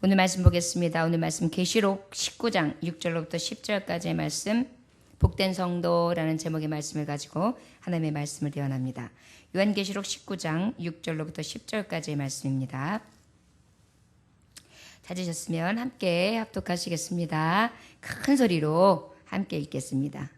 오늘 말씀 보겠습니다. 오늘 말씀 계시록 19장 6절로부터 10절까지의 말씀, 복된 성도라는 제목의 말씀을 가지고 하나님의 말씀을 대언합니다. 요한계시록 19장 6절로부터 10절까지의 말씀입니다. 찾으셨으면 함께 합독하시겠습니다. 큰 소리로 함께 읽겠습니다.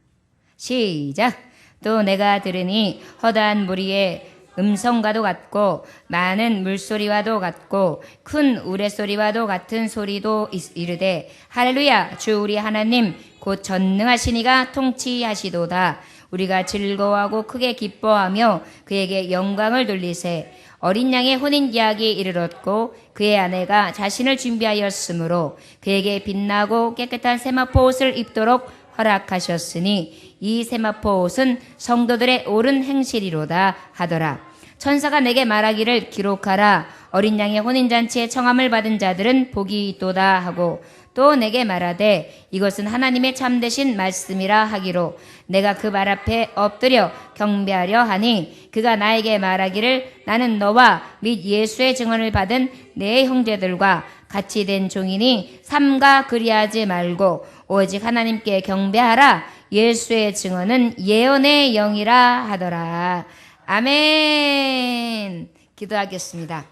시작! 또 내가 들으니 허다한 무리의 음성과도 같고 많은 물소리와도 같고 큰 우레소리와도 같은 소리도 이르되 할렐루야 주 우리 하나님 곧 전능하신 이가 통치하시도다. 우리가 즐거워하고 크게 기뻐하며 그에게 영광을 돌리세. 어린 양의 혼인기약이 이르렀고 그의 아내가 자신을 준비하였으므로 그에게 빛나고 깨끗한 세마포 옷을 입도록 허락하셨으니 이 세마포 옷은 성도들의 옳은 행실이로다 하더라. 천사가 내게 말하기를 기록하라. 어린 양의 혼인잔치에 청함을 받은 자들은 복이 있도다 하고 또 내게 말하되 이것은 하나님의 참되신 말씀이라 하기로 내가 그 말 앞에 엎드려 경배하려 하니 그가 나에게 말하기를 나는 너와 및 예수의 증언을 받은 내 형제들과 같이 된 종이니 삼가 그리하지 말고 오직 하나님께 경배하라. 예수의 증언은 예언의 영이라 하더라. 아멘. 기도하겠습니다.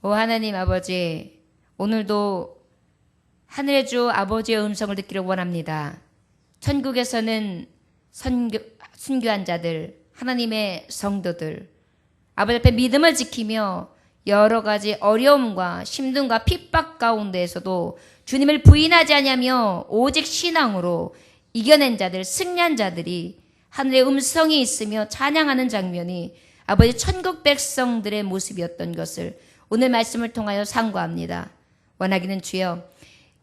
오 하나님 아버지, 오늘도 하늘의 주 아버지의 음성을 듣기를 원합니다. 천국에서는 순교한 자들, 하나님의 성도들, 아버지 앞에 믿음을 지키며 여러 가지 어려움과 힘듦과 핍박 가운데에서도 주님을 부인하지 아니하며 오직 신앙으로 이겨낸 자들, 승리한 자들이 하늘의 음성이 있으며 찬양하는 장면이 아버지 천국 백성들의 모습이었던 것을 오늘 말씀을 통하여 상고합니다. 원하기는 주여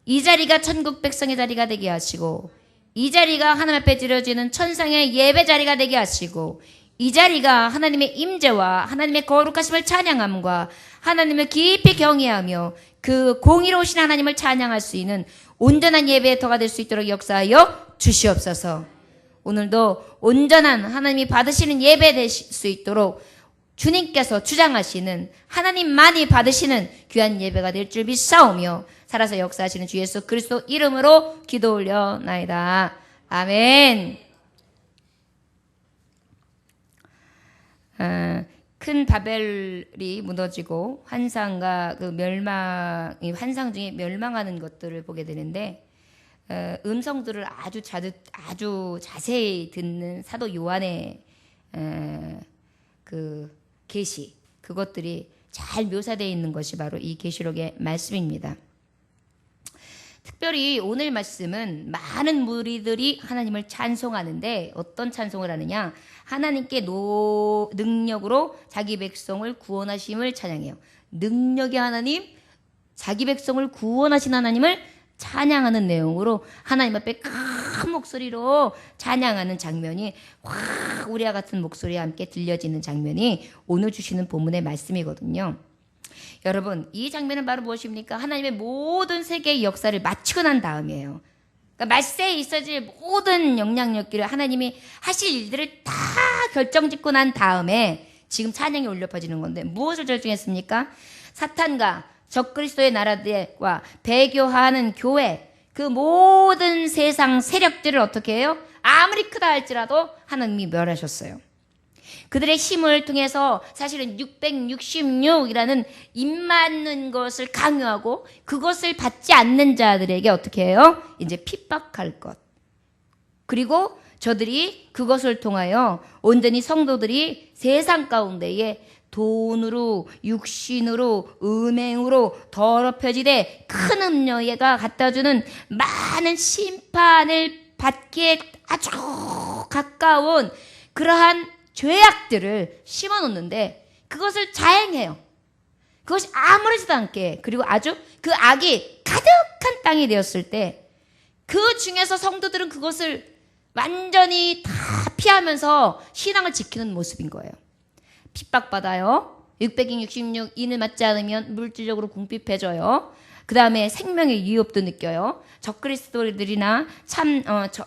이 자리가 천국 백성의 자리가 되게 하시고 이 자리가 하나님 앞에 드려지는 천상의 예배 자리가 되게 하시고 이 자리가 하나님의 임재와 하나님의 거룩하심을 찬양함과 하나님을 깊이 경외하며 그 공의로우신 하나님을 찬양할 수 있는 온전한 예배의 터가 될 수 있도록 역사하여 주시옵소서. 오늘도 온전한 하나님이 받으시는 예배 될 수 있도록 주님께서 주장하시는 하나님만이 받으시는 귀한 예배가 될 줄 믿사오며 살아서 역사하시는 주 예수 그리스도 이름으로 기도 올려나이다. 아멘. 큰 바벨이 무너지고 환상과 그 멸망이 환상 중에 멸망하는 것들을 보게 되는데 음성들을 아주 자세히 듣는 사도 요한의 그 계시, 그것들이 잘 묘사되어 있는 것이 바로 이 계시록의 말씀입니다. 특별히 오늘 말씀은 많은 무리들이 하나님을 찬송하는데 어떤 찬송을 하느냐? 하나님께 능력으로 자기 백성을 구원하심을 찬양해요. 능력의 하나님, 자기 백성을 구원하신 하나님을 찬양하는 내용으로 하나님 앞에 큰 목소리로 찬양하는 장면이 확 우리와 같은 목소리와 함께 들려지는 장면이 오늘 주시는 본문의 말씀이거든요. 여러분, 이 장면은 바로 무엇입니까? 하나님의 모든 세계의 역사를 마치고 난 다음이에요. 그러니까 말세에 있어질 모든 영향력들을 하나님이 하실 일들을 다 결정짓고 난 다음에 지금 찬양이 울려 퍼지는 건데 무엇을 결정했습니까? 사탄과 적그리스도의 나라들과 배교하는 교회, 그 모든 세상 세력들을 어떻게 해요? 아무리 크다 할지라도 하나님이 멸하셨어요. 그들의 힘을 통해서 사실은 666이라는 입맞는 것을 강요하고 그것을 받지 않는 자들에게 어떻게 해요? 이제 핍박할 것. 그리고 저들이 그것을 통하여 온전히 성도들이 세상 가운데에 돈으로, 육신으로, 음행으로 더럽혀지되 큰 음료가 갖다주는 많은 심판을 받기에 아주 가까운 그러한 죄악들을 심어놓는데 그것을 자행해요. 그것이 아무렇지도 않게, 그리고 아주 그 악이 가득한 땅이 되었을 때 그 중에서 성도들은 그것을 완전히 다 피하면서 신앙을 지키는 모습인 거예요. 핍박받아요. 666 인을 맞지 않으면 물질적으로 궁핍해져요. 그 다음에 생명의 위협도 느껴요. 적그리스도들이나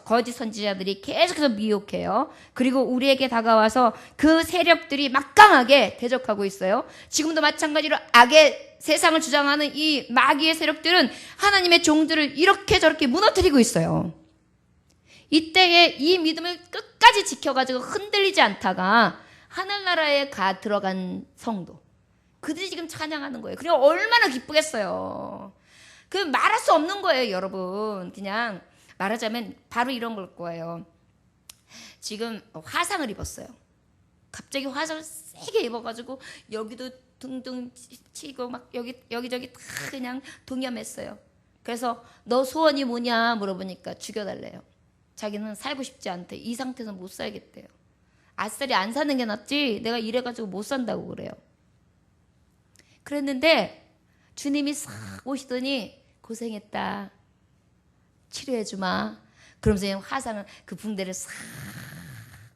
거짓 선지자들이 계속해서 미혹해요. 그리고 우리에게 다가와서 그 세력들이 막강하게 대적하고 있어요. 지금도 마찬가지로 악의 세상을 주장하는 이 마귀의 세력들은 하나님의 종들을 이렇게 저렇게 무너뜨리고 있어요. 이때에 이 믿음을 끝까지 지켜가지고 흔들리지 않다가 하늘나라에 들어간 성도, 그들이 지금 찬양하는 거예요. 그리고 얼마나 기쁘겠어요. 그 말할 수 없는 거예요, 여러분. 그냥 말하자면 바로 이런 걸 거예요. 지금 화상을 입었어요. 갑자기 화상을 세게 입어가지고 여기도 둥둥 치고 막 여기저기 다 그냥 동염했어요. 그래서 너 소원이 뭐냐 물어보니까 죽여달래요. 자기는 살고 싶지 않대. 이 상태에서 못 살겠대요. 아싸리 안 사는 게 낫지 내가 이래가지고 못 산다고 그래요. 그랬는데 주님이 싹 오시더니 고생했다. 치료해주마. 그러면서 화상을 그 붕대를 싹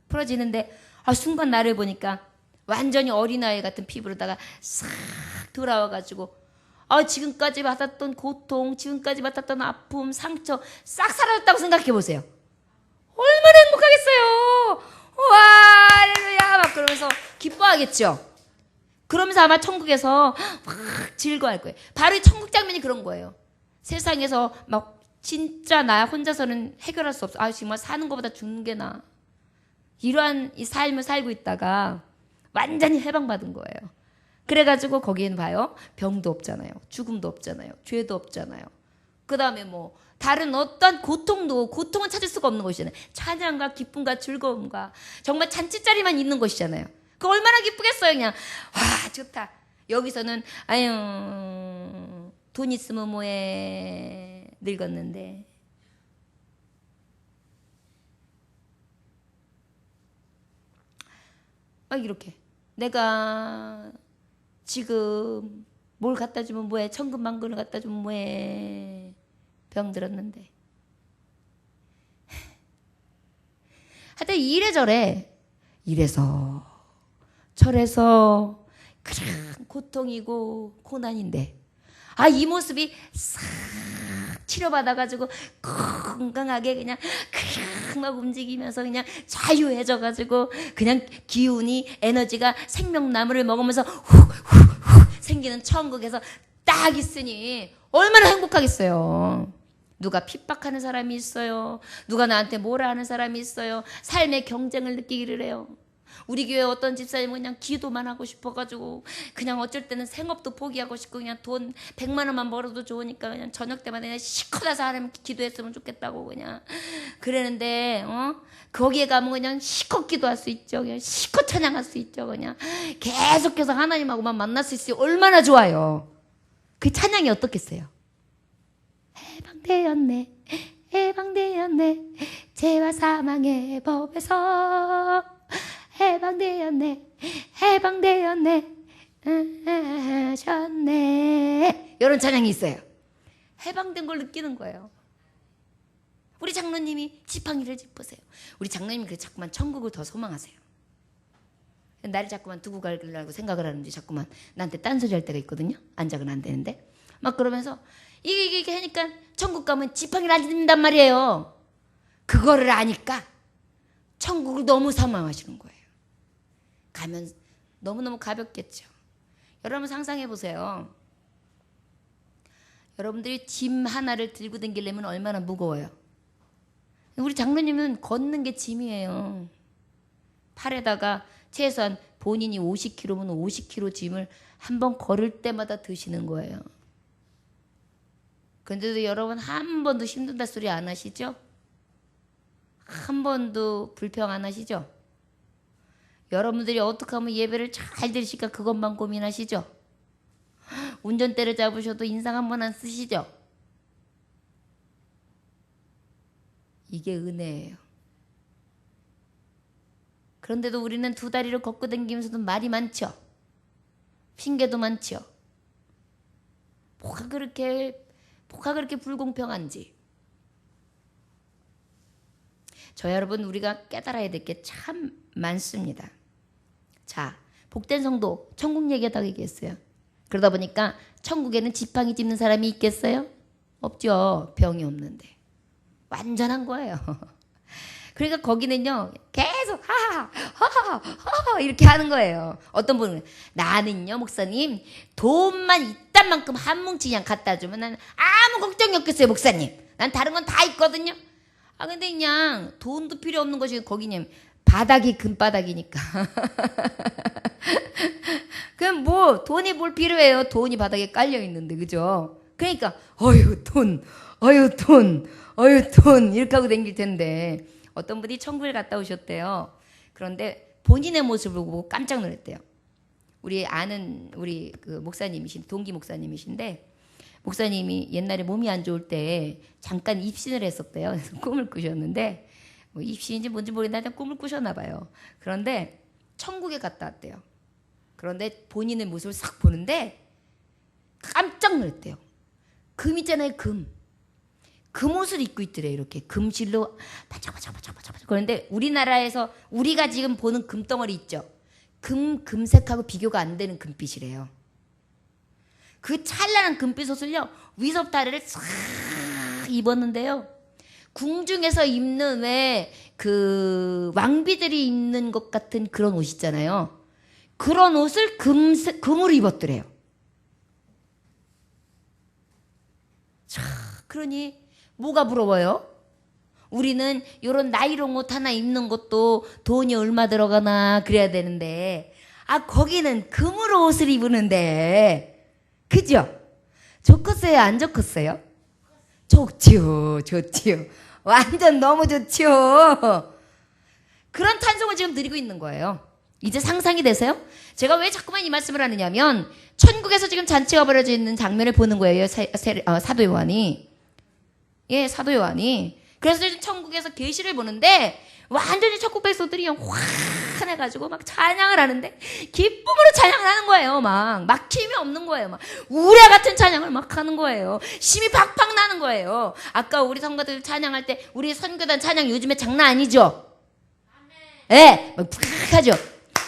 풀어지는데 순간 나를 보니까 완전히 어린아이 같은 피부로다가 싹 돌아와가지고 지금까지 받았던 고통, 지금까지 받았던 아픔, 상처 싹 사라졌다고 생각해 보세요. 얼마나 행복하겠어요. 와, 할렐루야 막 그러면서 기뻐하겠죠. 그러면서 아마 천국에서 막 즐거워할 거예요. 바로 이 천국 장면이 그런 거예요. 세상에서 막 진짜 나 혼자서는 해결할 수 없어. 정말 사는 것보다 죽는 게 나아. 이러한 이 삶을 살고 있다가 완전히 해방받은 거예요. 그래가지고 거기에는 봐요. 병도 없잖아요. 죽음도 없잖아요. 죄도 없잖아요. 그 다음에 뭐 다른 어떤 고통은 찾을 수가 없는 것이잖아요. 찬양과 기쁨과 즐거움과 정말 잔치자리만 있는 것이잖아요. 그 얼마나 기쁘겠어요. 그냥 와 좋다. 여기서는 돈 있으면 뭐해 늙었는데 막 이렇게 내가 지금 뭘 갖다 주면 뭐해 천근만근을 갖다 주면 뭐해 병들었는데 하여튼 이래저래 이래서 저래서 그냥 고통이고 고난인데 이 모습이 싹 치료받아가지고 건강하게 그냥 막 움직이면서 그냥 자유해져가지고 그냥 기운이 에너지가 생명나무를 먹으면서 훅훅훅 생기는 천국에서 딱 있으니 얼마나 행복하겠어요. 누가 핍박하는 사람이 있어요. 누가 나한테 뭐라 하는 사람이 있어요. 삶의 경쟁을 느끼기를 해요. 우리 교회 어떤 집사님은 그냥 기도만 하고 싶어가지고 그냥 어쩔 때는 생업도 포기하고 싶고 그냥 돈 100만 원만 벌어도 좋으니까 그냥 저녁 때마다 그냥 시커 나서 하나님 기도했으면 좋겠다고 그냥 그러는데 거기에 가면 그냥 시커 기도할 수 있죠. 그냥 시커 찬양할 수 있죠. 그냥 계속해서 하나님하고만 만날 수 있어요. 얼마나 좋아요. 그 찬양이 어떻겠어요? 해방되었네 해방되었네 죄와 사망의 법에서 해방되었네 해방되었네 하셨네 이런 찬양이 있어요. 해방된 걸 느끼는 거예요. 우리 장로님이 지팡이를 짚으세요. 우리 장로님이 그래 자꾸만 천국을 더 소망하세요. 나를 자꾸만 두고 가려고 생각을 하는데 자꾸만 나한테 딴소리 할 때가 있거든요. 안작은 안 되는데 막 그러면서 이게 하니까 천국 가면 지팡이를 안 짚는단 말이에요. 그거를 아니까 천국을 너무 사모하시는 거예요. 가면 너무너무 가볍겠죠. 여러분 상상해 보세요. 여러분들이 짐 하나를 들고 다니려면 얼마나 무거워요. 우리 장로님은 걷는 게 짐이에요. 팔에다가 최소한 본인이 50kg면 50kg 짐을 한 번 걸을 때마다 드시는 거예요. 근데도 여러분 한 번도 힘든다 소리 안 하시죠? 한 번도 불평 안 하시죠? 여러분들이 어떻게 하면 예배를 잘 드실까 그것만 고민하시죠? 운전대를 잡으셔도 인상 한 번 안 쓰시죠? 이게 은혜예요. 그런데도 우리는 두 다리를 걷고 다니면서도 말이 많죠? 핑계도 많죠? 뭐가 그렇게 불공평한지. 저 여러분 우리가 깨달아야 될 게 참 많습니다. 자, 복된 성도 천국 얘기하다가 얘기했어요. 그러다 보니까 천국에는 지팡이 짚는 사람이 있겠어요? 없죠. 병이 없는데. 완전한 거예요. 그러니까 거기는요 계속 하하하 이렇게 하는 거예요. 어떤 분은 나는요 목사님 돈만 있단 만큼 한 뭉치 그냥 갖다 주면 난 아무 걱정이 없겠어요 목사님. 난 다른 건 다 있거든요. 아 근데 그냥 돈도 필요 없는 것이 거기는 바닥이 금바닥이니까. 그럼 뭐 돈이 뭘 필요해요? 돈이 바닥에 깔려 있는데 그죠? 그러니까 어휴 돈 이렇게 하고 다닐 텐데 어떤 분이 천국에 갔다 오셨대요. 그런데 본인의 모습을 보고 깜짝 놀랐대요. 우리 아는 우리 그 목사님이신 동기 목사님이신데 목사님이 옛날에 몸이 안 좋을 때 잠깐 입신을 했었대요. 그래서 꿈을 꾸셨는데 뭐 입신인지 뭔지 모르겠는데 꿈을 꾸셨나 봐요. 그런데 천국에 갔다 왔대요. 그런데 본인의 모습을 싹 보는데 깜짝 놀랐대요. 금 있잖아요, 금. 금옷을 입고 있더래. 이렇게 금실로 바짝바짝바짝바짝. 그런데 우리나라에서 우리가 지금 보는 금덩어리 있죠. 금색하고 비교가 안 되는 금빛이래요. 그 찬란한 금빛 옷을요 위서부터 아래를 싹 입었는데요. 궁중에서 입는 왜 그 왕비들이 입는 것 같은 그런 옷 있잖아요. 그런 옷을 금으로 입었더래요. 자, 그러니 뭐가 부러워요? 우리는 이런 나이롱 옷 하나 입는 것도 돈이 얼마 들어가나 그래야 되는데 아 거기는 금으로 옷을 입으는데 그죠? 좋겠어요? 안 좋겠어요? 좋지요. 완전 너무 좋지요. 그런 찬송을 지금 드리고 있는 거예요. 이제 상상이 되세요? 제가 왜 자꾸만 이 말씀을 하느냐면 천국에서 지금 잔치가 벌어져 있는 장면을 보는 거예요. 사도 요한이. 예, 사도 요한이. 그래서 지금 천국에서 계시를 보는데 완전히 천국 백성들이 환해가지고 막 찬양을 하는데 기쁨으로 찬양을 하는 거예요. 막 막힘이 없는 거예요. 막 우레 같은 찬양을 막 하는 거예요. 심이 팍팍 나는 거예요. 아까 우리 성가들 찬양할 때 우리 선교단 찬양 요즘에 장난 아니죠? 예, 네, 막 팍하죠.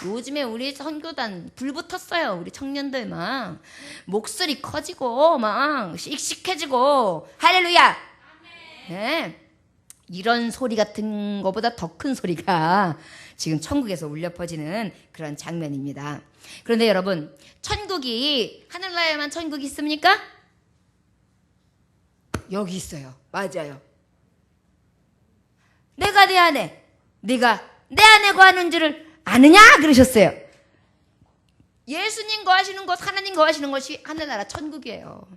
요즘에 우리 선교단 불 붙었어요. 우리 청년들 막 목소리 커지고 막 씩씩해지고 할렐루야. 네. 이런 소리 같은 것보다 더 큰 소리가 지금 천국에서 울려 퍼지는 그런 장면입니다. 그런데 여러분, 천국이 하늘나라에만 천국이 있습니까? 여기 있어요. 맞아요. 내가 내 안에, 네가 내 안에 거하는 줄을 아느냐? 그러셨어요. 예수님 거하시는 것, 하나님 거하시는 것이 하늘나라 천국이에요.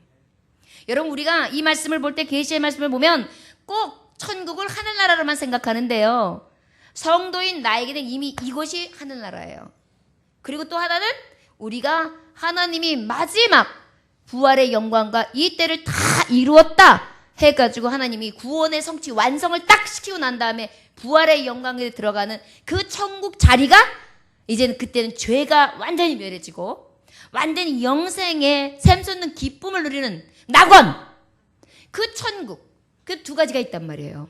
여러분 우리가 이 말씀을 볼 때 계시의 말씀을 보면 꼭 천국을 하늘나라로만 생각하는데요. 성도인 나에게는 이미 이곳이 하늘나라예요. 그리고 또 하나는 우리가 하나님이 마지막 부활의 영광과 이 때를 다 이루었다 해가지고 하나님이 구원의 성취 완성을 딱 시키고 난 다음에 부활의 영광에 들어가는 그 천국 자리가 이제는 그때는 죄가 완전히 멸해지고 완전히 영생의 샘솟는 기쁨을 누리는 낙원, 그 천국, 그 두 가지가 있단 말이에요.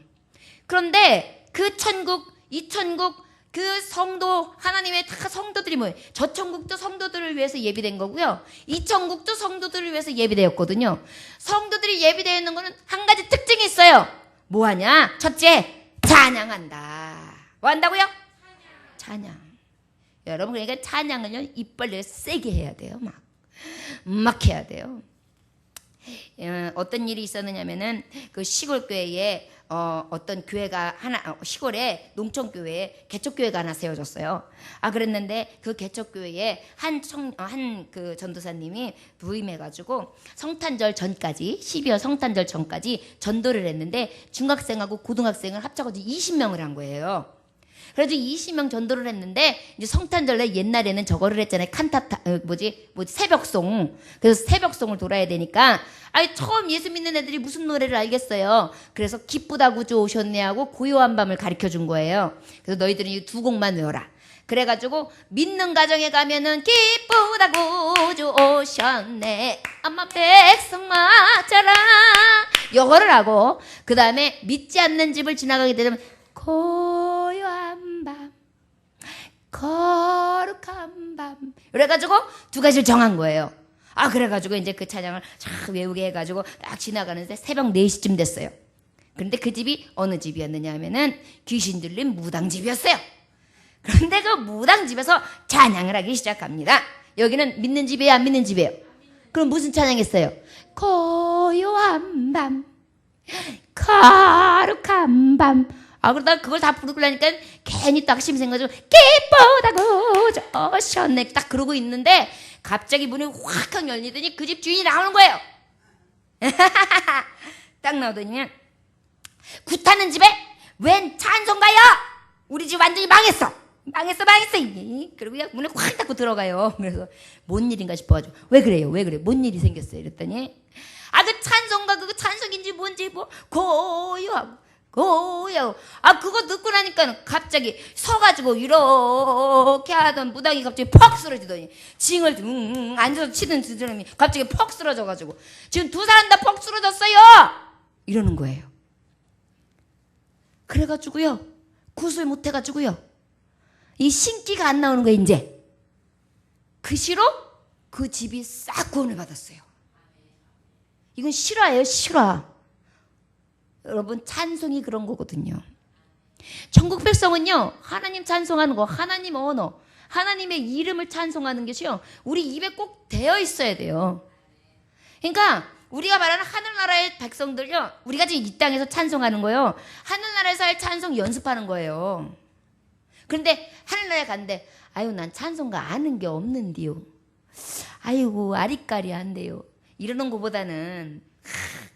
그런데 그 천국, 이 천국, 그 성도, 하나님의 다 성도들이 뭐예요? 저 천국도 성도들을 위해서 예비된 거고요. 이 천국도 성도들을 위해서 예비되었거든요. 성도들이 예비되어 있는 거는 한 가지 특징이 있어요. 뭐 하냐? 첫째, 찬양한다. 뭐 한다고요? 찬양. 여러분 그러니까 찬양을요 이빨을 세게 해야 돼요. 막 해야 돼요. 어떤 일이 있었느냐면은 그 시골 교회에 어떤 교회가 하나 시골에 농촌 교회에 개척교회가 하나 세워졌어요. 아 그랬는데 그 개척교회에 한 그 전도사님이 부임해가지고 성탄절 전까지 12월 성탄절 전까지 전도를 했는데 중학생하고 고등학생을 합쳐가지고 20명을 한 거예요. 그래서 20명 전도를 했는데 이제 성탄절에 옛날에는 저거를 했잖아요. 칸타타 새벽송. 그래서 새벽송을 돌아야 되니까 처음 예수 믿는 애들이 무슨 노래를 알겠어요. 그래서 기쁘다 구주 오셨네 하고 고요한 밤을 가르쳐 준 거예요. 그래서 너희들은 이 두 곡만 외워라. 그래가지고 믿는 가정에 가면은 기쁘다 구주 오셨네 엄마 백성 맞아라 요거를 하고 그 다음에 믿지 않는 집을 지나가게 되면 고요한 밤 거룩한 밤. 그래가지고 두 가지를 정한 거예요. 그래가지고 이제 그 찬양을 쫙 외우게 해가지고 딱 지나가는데 새벽 4시쯤 됐어요. 그런데 그 집이 어느 집이었느냐 하면은 귀신 들린 무당집이었어요. 그런데 그 무당집에서 찬양을 하기 시작합니다. 여기는 믿는 집이에요, 안 믿는 집이에요? 그럼 무슨 찬양했어요? 고요한 밤, 거룩한 밤. 그러다가 그걸 다 부르고 나니까 괜히 딱 심생가지고 기쁘다고 오셨네 딱 그러고 있는데 갑자기 문이 확 열리더니 그 집 주인이 나오는 거예요. 딱 나오더니 굿하는 집에 웬 찬송가요? 우리 집 완전히 망했어. 그리고 그냥 문을 확 닫고 들어가요. 그래서 뭔 일인가 싶어가지고 왜 그래요? 뭔 일이 생겼어요? 이랬더니 그 찬송가 그거 찬송인지 뭔지 뭐 고요하고 그거 듣고 나니까 갑자기 서가지고 이렇게 하던 무당이 갑자기 퍽 쓰러지더니 징을 앉아서 치던 사람이 갑자기 퍽 쓰러져가지고 지금 두 사람 다 퍽 쓰러졌어요 이러는 거예요. 그래가지고요 굿을 못해가지고요 이 신기가 안 나오는 거예요. 이제 그 시로 그 집이 싹 구원을 받았어요. 이건 실화예요, 실화. 여러분 찬송이 그런 거거든요. 천국 백성은요 하나님 찬송하는 거, 하나님 언어, 하나님의 이름을 찬송하는 것이요 우리 입에 꼭 되어 있어야 돼요. 그러니까 우리가 말하는 하늘나라의 백성들요 우리가 지금 이 땅에서 찬송하는 거요 하늘나라에서의 찬송 연습하는 거예요. 그런데 하늘나라에 갔는데 난 찬송가 아는 게 없는데요. 아이고 아리까리한데요. 이러는 것보다는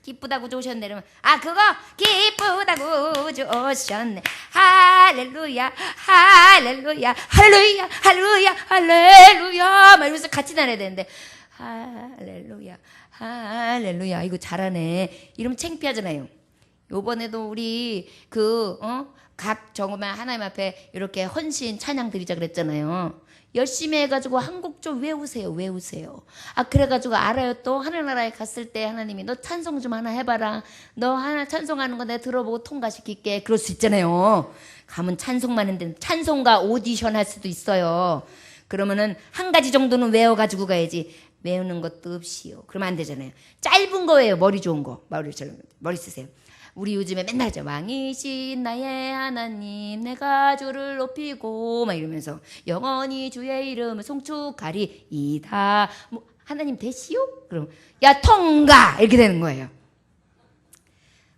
기쁘다고 좋으셨네 이러면 그거 기쁘다고 좋으셨네 할렐루야 할렐루야 할렐루야 할렐루야 할렐루야 막 이러면서 같이 다녀야 되는데 할렐루야 할렐루야 이거 잘하네 이러면 창피하잖아요. 요번에도 우리 각 정오만 하나님 앞에 이렇게 헌신 찬양 드리자 그랬잖아요. 열심히 해가지고 한 곡 좀 외우세요. 그래가지고 알아요. 또 하늘나라에 갔을 때 하나님이 너 찬송 좀 하나 해봐라. 너 하나 찬송하는 거 내가 들어보고 통과시킬게. 그럴 수 있잖아요. 가면 찬송만 했는데 찬송가 오디션 할 수도 있어요. 그러면은 한 가지 정도는 외워가지고 가야지. 외우는 것도 없이요. 그러면 안 되잖아요. 짧은 거예요. 머리 좋은 거. 머리 쓰세요. 우리 요즘에 맨날 하죠. 왕이신 나의 하나님 내가 주를 높이고 막 이러면서 영원히 주의 이름을 송축하리이다. 하나님 되시오? 그럼 야 통과 이렇게 되는 거예요.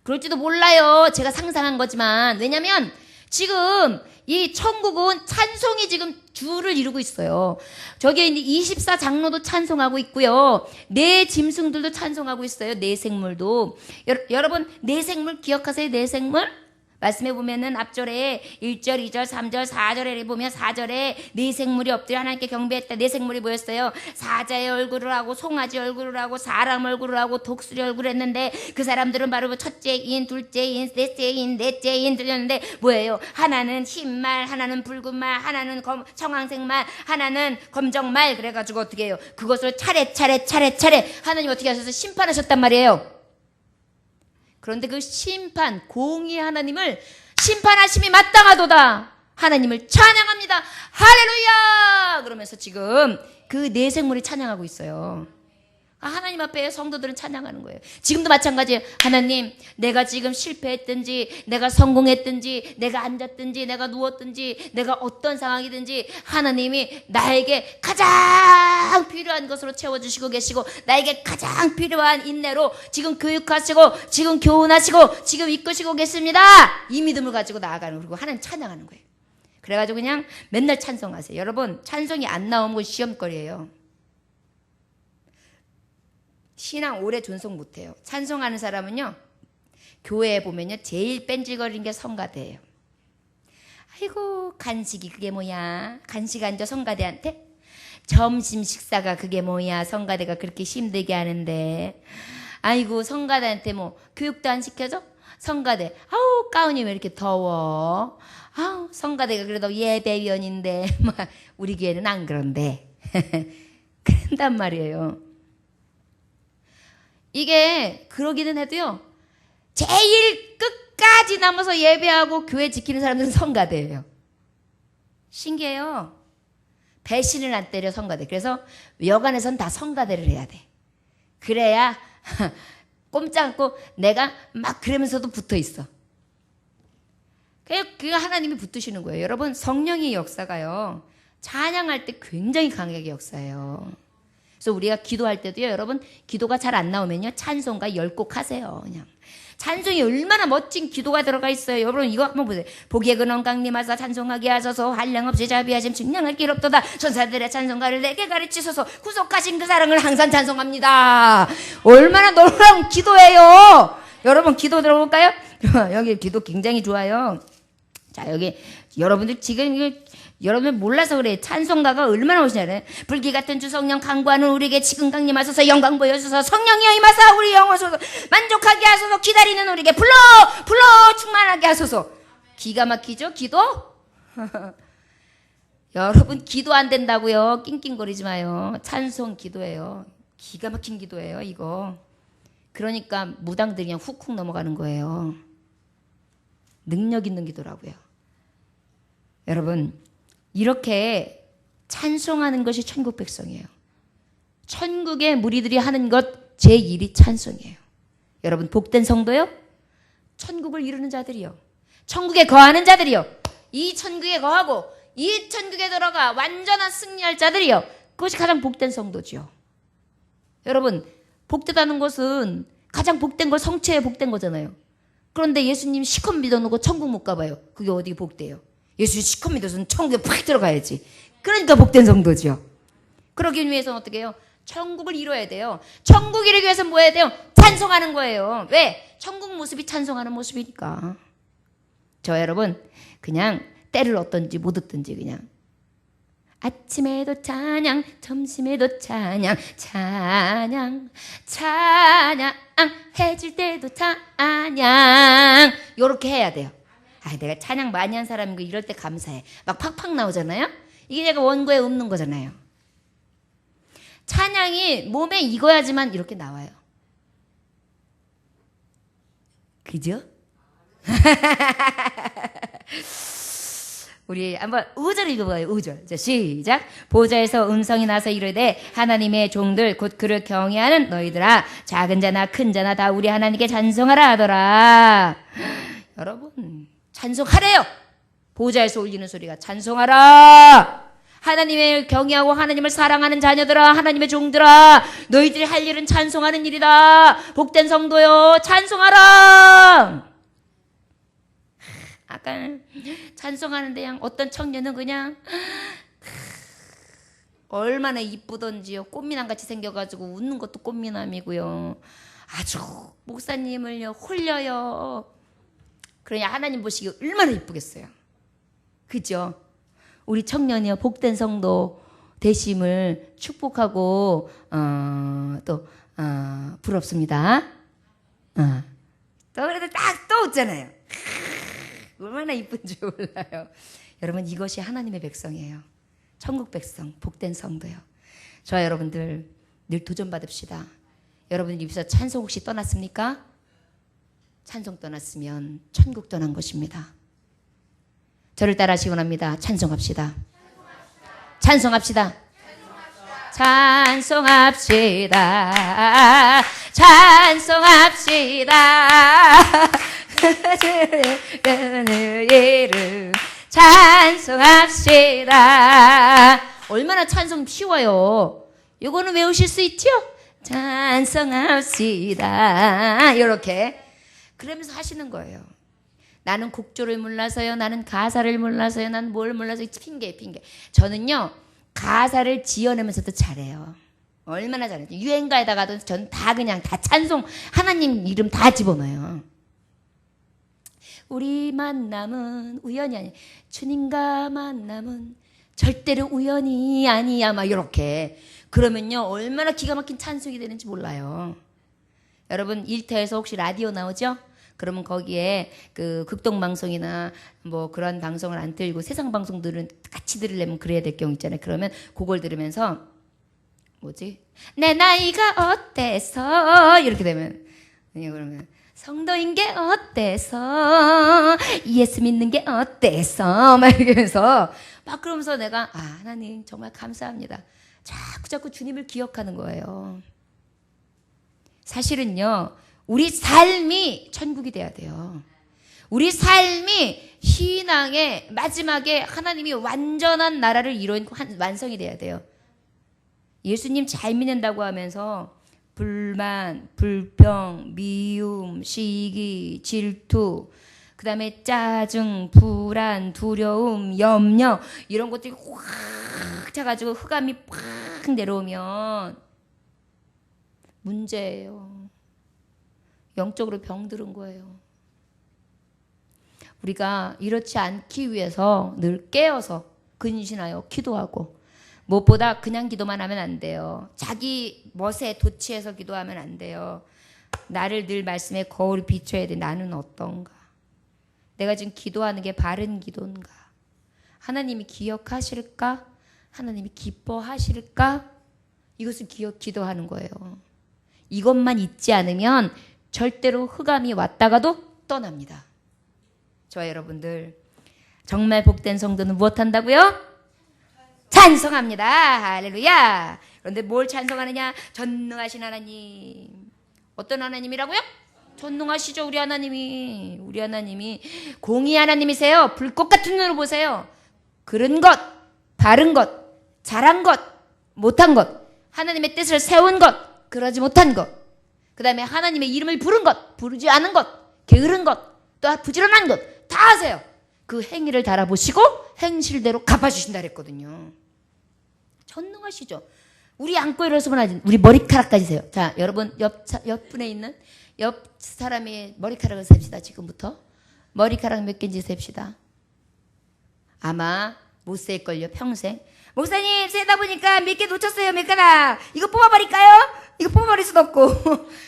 그럴지도 몰라요. 제가 상상한 거지만 왜냐면 지금 이 천국은 찬송이 지금 주를 이루고 있어요. 저기 24장로도 찬송하고 있고요. 네 짐승들도 찬송하고 있어요. 네 생물도. 여러분 네 생물 기억하세요? 네 생물? 말씀해 보면은 앞절에 1절, 2절, 3절, 4절에 보면 4절에 네 생물이 엎드려 하나님께 경배했다. 네 생물이 뭐였어요? 사자의 얼굴을 하고 송아지 얼굴을 하고 사람 얼굴을 하고 독수리 얼굴을 했는데 그 사람들은 바로 첫째인, 둘째인, 넷째인, 넷째인 들렸는데 뭐예요? 하나는 흰말, 하나는 붉은말, 하나는 청황색말, 하나는 검정말. 그래가지고 어떻게 해요? 그것을 차례 하나님 어떻게 하셔서 심판하셨단 말이에요. 그런데 그 심판, 공의 하나님을 심판하심이 마땅하도다. 하나님을 찬양합니다. 할렐루야! 그러면서 지금 그 네 생물이 찬양하고 있어요. 하나님 앞에 성도들은 찬양하는 거예요. 지금도 마찬가지예요. 하나님, 내가 지금 실패했든지, 내가 성공했든지, 내가 앉았든지, 내가 누웠든지, 내가 어떤 상황이든지 하나님이 나에게 가장 필요한 것으로 채워주시고 계시고 나에게 가장 필요한 인내로 지금 교육하시고 지금 교훈하시고 지금 이끄시고 계십니다. 이 믿음을 가지고 나아가는 그리고 하나님 찬양하는 거예요. 그래가지고 그냥 맨날 찬송하세요. 여러분 찬송이 안 나오면 건 시험거리예요. 신앙 오래 존속 못해요. 찬송하는 사람은요 교회에 보면요 제일 뺀질거리는 게 성가대예요. 아이고 간식이 그게 뭐야. 간식 앉아 성가대한테. 점심 식사가 그게 뭐야. 성가대가 그렇게 힘들게 하는데. 아이고 성가대한테 뭐 교육도 안 시켜줘? 성가대 아우 가운이 왜 이렇게 더워. 아우 성가대가 그래도 예배위원인데 우리 교회는 안 그런데 그런단 말이에요. 이게 그러기는 해도요 제일 끝까지 남아서 예배하고 교회 지키는 사람들은 성가대예요. 신기해요. 배신을 안 때려 성가대. 그래서 여관에선 다 성가대를 해야 돼. 그래야 꼼짝 않고 내가 막 그러면서도 붙어 있어. 그 하나님이 붙으시는 거예요. 여러분, 성령의 역사가요, 찬양할 때 굉장히 강하게 역사해요. 그래서 우리가 기도할 때도요, 여러분, 기도가 잘 안 나오면요, 찬송가 10곡 하세요. 그냥 찬송이 얼마나 멋진 기도가 들어가 있어요. 여러분, 이거 한번 보세요. 보기에 근원 강림하사 찬송하게 하소서. 한량없이 자비하심 측량할 길 없도다. 천사들의 찬송가를 내게 가르치소서. 구속하신 그 사랑을 항상 찬송합니다. 얼마나 놀라운 기도예요. 여러분, 기도 들어볼까요? 여기 기도 굉장히 좋아요. 자, 여기 여러분들 지금 여러분 몰라서 그래. 찬송가가 얼마나 멋있냐래. 불기 같은 주 성령 강구하는 우리에게 지금 강림하소서. 영광 보여주소서. 성령이여 임하사 우리 영혼소서. 만족하게 하소서. 기다리는 우리에게 불러 충만하게 하소서. 기가 막히죠, 기도? 여러분, 기도 안 된다고요, 낑낑거리지 마요. 찬송 기도예요. 기가 막힌 기도예요, 이거. 그러니까 무당들이 그냥 훅훅 넘어가는 거예요. 능력 있는 기도라고요. 여러분, 이렇게 찬송하는 것이 천국 백성이에요. 천국의 무리들이 하는 것 제1이 찬송이에요. 여러분, 복된 성도요? 천국을 이루는 자들이요. 천국에 거하는 자들이요. 이 천국에 거하고 이 천국에 들어가 완전한 승리할 자들이요. 그것이 가장 복된 성도죠. 여러분, 복되다는 것은 가장 복된 거, 성체에 복된 거잖아요. 그런데 예수님 시컷 믿어놓고 천국 못 가봐요. 그게 어디 복돼요? 예수 시컷 믿어서는 천국에 팍 들어가야지. 그러니까 복된 성도죠. 그러기 위해서는 어떻게 해요? 천국을 이뤄야 돼요. 천국 이루기 위해서는 뭐 해야 돼요? 찬송하는 거예요. 왜? 천국 모습이 찬송하는 모습이니까. 저 여러분, 그냥 때를 얻든지 못 얻든지 그냥 아침에도 찬양, 점심에도 찬양, 찬양, 찬양, 해질 때도 찬양, 요렇게 해야 돼요. 내가 찬양 많이 한 사람이고 이럴 때 감사해. 막 팍팍 나오잖아요. 이게 내가 원고에 없는 거잖아요. 찬양이 몸에 익어야지만 이렇게 나와요. 그죠? 우리 한번 5절 읽어봐요. 5절. 자, 시작. 보좌에서 음성이 나서 이르되 하나님의 종들 곧 그를 경외하는 너희들아, 작은 자나 큰 자나 다 우리 하나님께 찬송하라 하더라. 여러분, 찬송하래요. 보좌에서 울리는 소리가 찬송하라. 하나님을 경외하고 하나님을 사랑하는 자녀들아, 하나님의 종들아, 너희들이 할 일은 찬송하는 일이다. 복된 성도요, 찬송하라. 아까 찬송하는데 그냥 어떤 청년은 그냥 얼마나 이쁘던지요. 꽃미남같이 생겨가지고 웃는 것도 꽃미남이고요. 아주 목사님을요 홀려요. 그러냐 하나님 보시기 얼마나 이쁘겠어요. 그죠? 우리 청년이요 복된 성도 되심을 축복하고 또 부럽습니다. 또 그래도 딱 또 웃잖아요. 얼마나 이쁜지 몰라요. 여러분, 이것이 하나님의 백성이에요. 천국 백성, 복된 성도요. 저와 여러분들 늘 도전받읍시다. 여러분들 입에서 찬송 혹시 떠났습니까? 찬송 떠났으면 천국 떠난 것입니다. 저를 따라하시기 원합니다. 찬송합시다. 찬송합시다. 찬송합시다. 찬송합시다. 이름 찬송합시다. 얼마나 찬송 쉬워요. 이거는 외우실 수 있죠? 찬송합시다. 이렇게 그러면서 하시는 거예요. 나는 곡조를 몰라서요. 나는 가사를 몰라서요. 나는 뭘 몰라서 핑계. 저는요 가사를 지어내면서도 잘해요. 얼마나 잘해요. 유행가에다가도 전 다 그냥 다 찬송 하나님 이름 다 집어넣어요. 우리 만남은 우연이 아니야. 주님과 만남은 절대로 우연이 아니야. 막 이렇게. 그러면요 얼마나 기가 막힌 찬송이 되는지 몰라요. 여러분 일터에서 혹시 라디오 나오죠? 그러면 거기에 그 극동방송이나 뭐 그런 방송을 안 틀고 세상 방송들은 같이 들으려면 그래야 될 경우 있잖아요. 그러면 그걸 들으면서 뭐지? 내 나이가 어때서 이렇게 되면 그러면 성도인 게 어때서 예수 믿는 게 어때서 막 이러면서 막 그러면서 내가 하나님 정말 감사합니다. 자꾸 주님을 기억하는 거예요. 사실은요, 우리 삶이 천국이 돼야 돼요. 우리 삶이 신앙의 마지막에 하나님이 완전한 나라를 이룬 완성이 돼야 돼요. 예수님 잘 믿는다고 하면서 불만, 불평, 미움, 시기, 질투, 그 다음에 짜증, 불안, 두려움, 염려 이런 것들이 확 차가지고 흑암이 팍 내려오면 문제예요. 영적으로 병들은 거예요. 우리가 이렇지 않기 위해서 늘 깨어서 근신하여 기도하고, 무엇보다 그냥 기도만 하면 안 돼요. 자기 멋에 도취해서 기도하면 안 돼요. 나를 늘 말씀에 거울을 비춰야 돼. 나는 어떤가? 내가 지금 기도하는 게 바른 기도인가? 하나님이 기억하실까? 하나님이 기뻐하실까? 이것을 기도하는 거예요. 이것만 잊지 않으면 절대로 흑암이 왔다가도 떠납니다. 저와 여러분들, 정말 복된 성도는 무엇 한다고요? 찬송합니다. 할렐루야. 그런데 뭘 찬송하느냐? 전능하신 하나님. 어떤 하나님이라고요? 전능하시죠. 우리 하나님이 공의 하나님이세요. 불꽃 같은 눈으로 보세요. 그른 것, 바른 것, 잘한 것, 못한 것, 하나님의 뜻을 세운 것, 그러지 못한 것, 그 다음에 하나님의 이름을 부른 것, 부르지 않은 것, 게으른 것, 또 부지런한 것 다 하세요. 그 행위를 달아보시고 행실대로 갚아주신다 그랬거든요. 전능하시죠. 우리 안고 일어서면 하지. 우리 머리카락까지 세요. 자, 여러분 옆분에 있는 옆 사람의 머리카락을 셉시다. 지금부터 머리카락 몇 개인지 셉시다. 아마 못 셀걸요. 평생. 목사님 세다 보니까 몇 개 놓쳤어요. 몇 가닥. 이거 뽑아버릴까요? 이거 뽑아버릴 수도 없고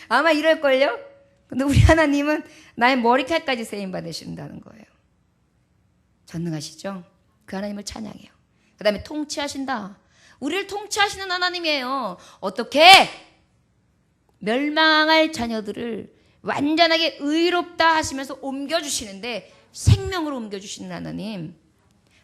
아마 이럴걸요. 근데 우리 하나님은 나의 머리카락까지 세임 받으신다는 거예요. 전능하시죠? 그 하나님을 찬양해요. 그 다음에 통치하신다. 우리를 통치하시는 하나님이에요. 어떻게? 멸망할 자녀들을 완전하게 의롭다 하시면서 옮겨주시는데, 생명으로 옮겨주시는 하나님.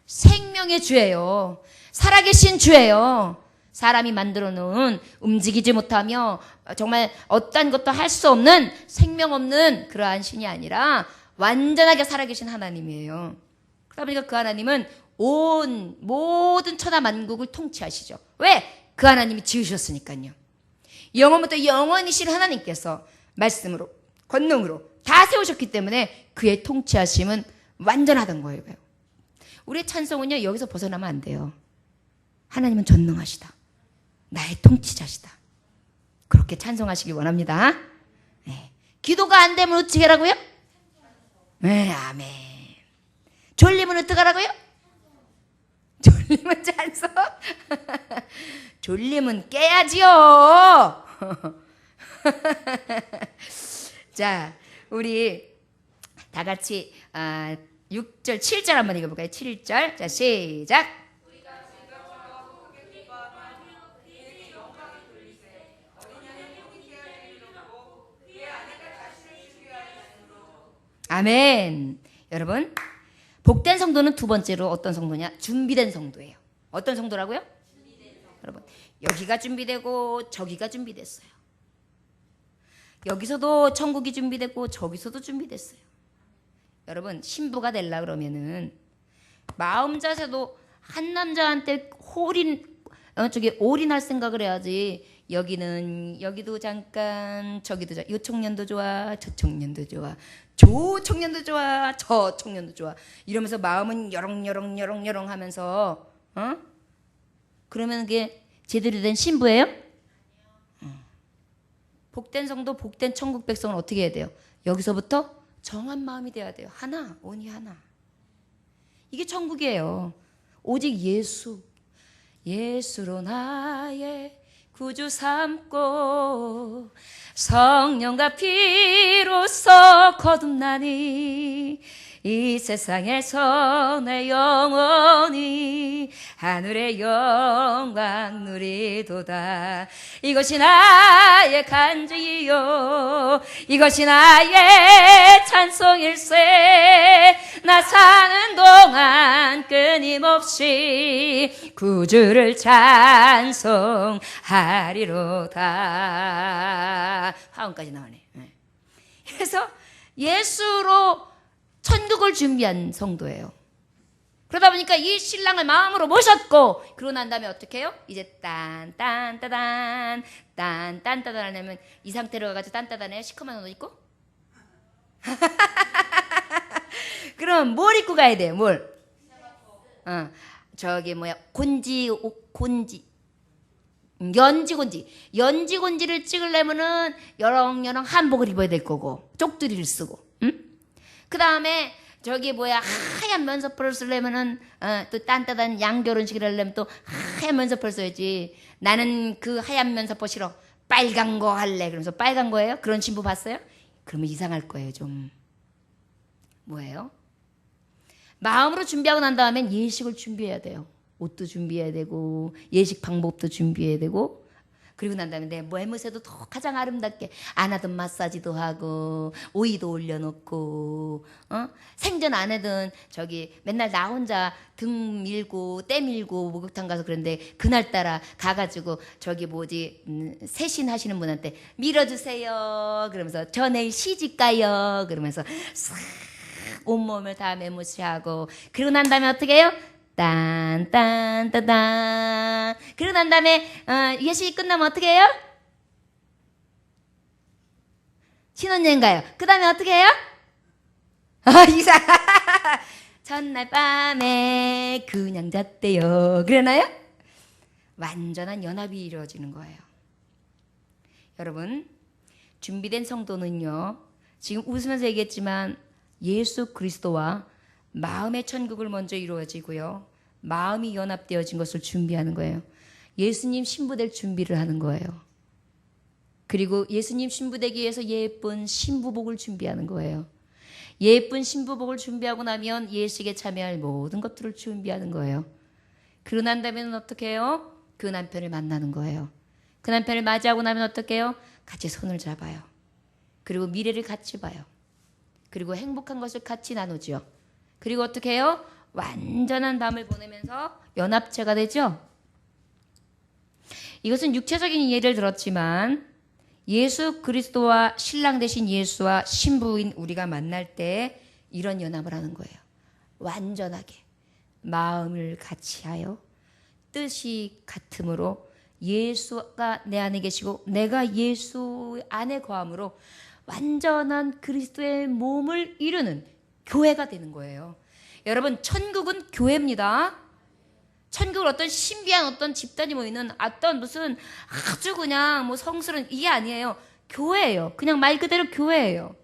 생명의 주예요. 살아계신 주예요. 사람이 만들어 놓은, 움직이지 못하며 정말 어떤 것도 할 수 없는, 생명 없는 그러한 신이 아니라 완전하게 살아계신 하나님이에요. 그러다 보니까 그 하나님은 온 모든 천하 만국을 통치하시죠. 왜? 그 하나님이 지으셨으니까요. 영원부터 영원이신 하나님께서 말씀으로, 권능으로 다 세우셨기 때문에 그의 통치하심은 완전하던 거예요. 우리의 찬송은요, 여기서 벗어나면 안 돼요. 하나님은 전능하시다. 나의 통치자시다. 그렇게 찬송하시기 원합니다. 네. 기도가 안 되면 어떻게 하라고요? 네, 아멘. 졸리면 어떻게 하라고요? 졸리면 찬송? 졸리면 깨야지요. 자, 우리 다 같이 6절, 7절 한번 읽어볼까요? 7절. 자, 시작. 아멘. 여러분, 복된 성도는 두 번째로 어떤 성도냐? 준비된 성도예요. 어떤 성도라고요? 여러분, 여기가 준비되고 저기가 준비됐어요. 여기서도 천국이 준비되고 저기서도 준비됐어요. 여러분, 신부가 되려 그러면은 마음 자세도 한 남자한테 올인할 생각을 해야지. 여기도 잠깐, 저기도 이 청년도 좋아, 저 청년도 좋아, 저 청년도 좋아, 저 청년도 좋아, 이러면서 마음은 여렁여렁 하면서, 그러면 그게 제대로 된 신부예요? 복된 성도, 복된 천국 백성은 어떻게 해야 돼요? 여기서부터 정한 마음이 돼야 돼요. 하나, 온이 하나. 이게 천국이에요. 오직 예수로 나의 구주 삼고 성령과 피로써 거듭나니 이 세상에서 내 영원히 하늘의 영광 누리도다. 이것이 나의 간증이요, 이것이 나의 찬송일세. 나 사는 동안 끊임없이 구주를 찬송하리로다. 화음까지 나오네. 그래서 예수로 천국을 준비한 성도예요. 그러다 보니까 이 신랑을 마음으로 모셨고, 그러고 난 다음에 어떻게 해요? 이제 딴딴따단 딴딴따단 하려면 이 상태로 가가지고 딴따단해요? 시커먼 옷 입고? 그럼 뭘 입고 가야 돼요? 뭘? 저기 뭐야, 연지곤지를 찍으려면은 여렁여렁 한복을 입어야 될 거고, 쪽두리를 쓰고, 응? 그 다음에 저기 뭐야, 하얀 면서포를 쓰려면은 또 딴따단 양결혼식을 하려면 또 하얀 면서포를 써야지. 나는 그 하얀 면서포 싫어, 빨간 거 할래. 그러면서 빨간 거예요? 그런 신부 봤어요? 그러면 이상할 거예요. 좀 뭐예요? 마음으로 준비하고 난 다음엔 예식을 준비해야 돼요. 옷도 준비해야 되고, 예식 방법도 준비해야 되고, 그리고 난 다음에 내 외모새도 더 가장 아름답게 안아든 마사지도 하고, 오이도 올려놓고, 생전 안 하던 저기 맨날 나 혼자 등 밀고 때 밀고 목욕탕 가서 그런데, 그날따라 가가지고 저기 뭐지, 세신 하시는 분한테 밀어주세요 그러면서, 저 내일 시집 가요 그러면서 싹 온몸을 다 매무시하고, 그리고 난 다음에 어떻게 해요? 딴딴따단. 그러고 난 다음에 예식이 끝나면 어떻게 해요? 신혼여행 가요. 그 다음에 어떻게 해요? 이상. 전날 밤에 그냥 잤대요. 그러나요? 완전한 연합이 이루어지는 거예요. 여러분, 준비된 성도는요, 지금 웃으면서 얘기했지만 예수 그리스도와 마음의 천국을 먼저 이루어지고요, 마음이 연합되어진 것을 준비하는 거예요. 예수님 신부될 준비를 하는 거예요. 그리고 예수님 신부되기 위해서 예쁜 신부복을 준비하는 거예요. 예쁜 신부복을 준비하고 나면 예식에 참여할 모든 것들을 준비하는 거예요. 그러고 난 다음에는 어떻게 해요? 그 남편을 만나는 거예요. 그 남편을 맞이하고 나면 어떻게 해요? 같이 손을 잡아요. 그리고 미래를 같이 봐요. 그리고 행복한 것을 같이 나누죠. 그리고 어떻게 해요? 완전한 밤을 보내면서 연합체가 되죠. 이것은 육체적인 예를 들었지만, 예수 그리스도와 신랑 되신 예수와 신부인 우리가 만날 때 이런 연합을 하는 거예요. 완전하게 마음을 같이 하여 뜻이 같음으로, 예수가 내 안에 계시고 내가 예수 안에 거함으로 완전한 그리스도의 몸을 이루는 교회가 되는 거예요. 여러분, 천국은 교회입니다. 천국은 어떤 신비한 어떤 집단이 모이는 어떤 무슨 아주 그냥 뭐 성스러운, 이게 아니에요. 교회예요. 그냥 말 그대로 교회예요.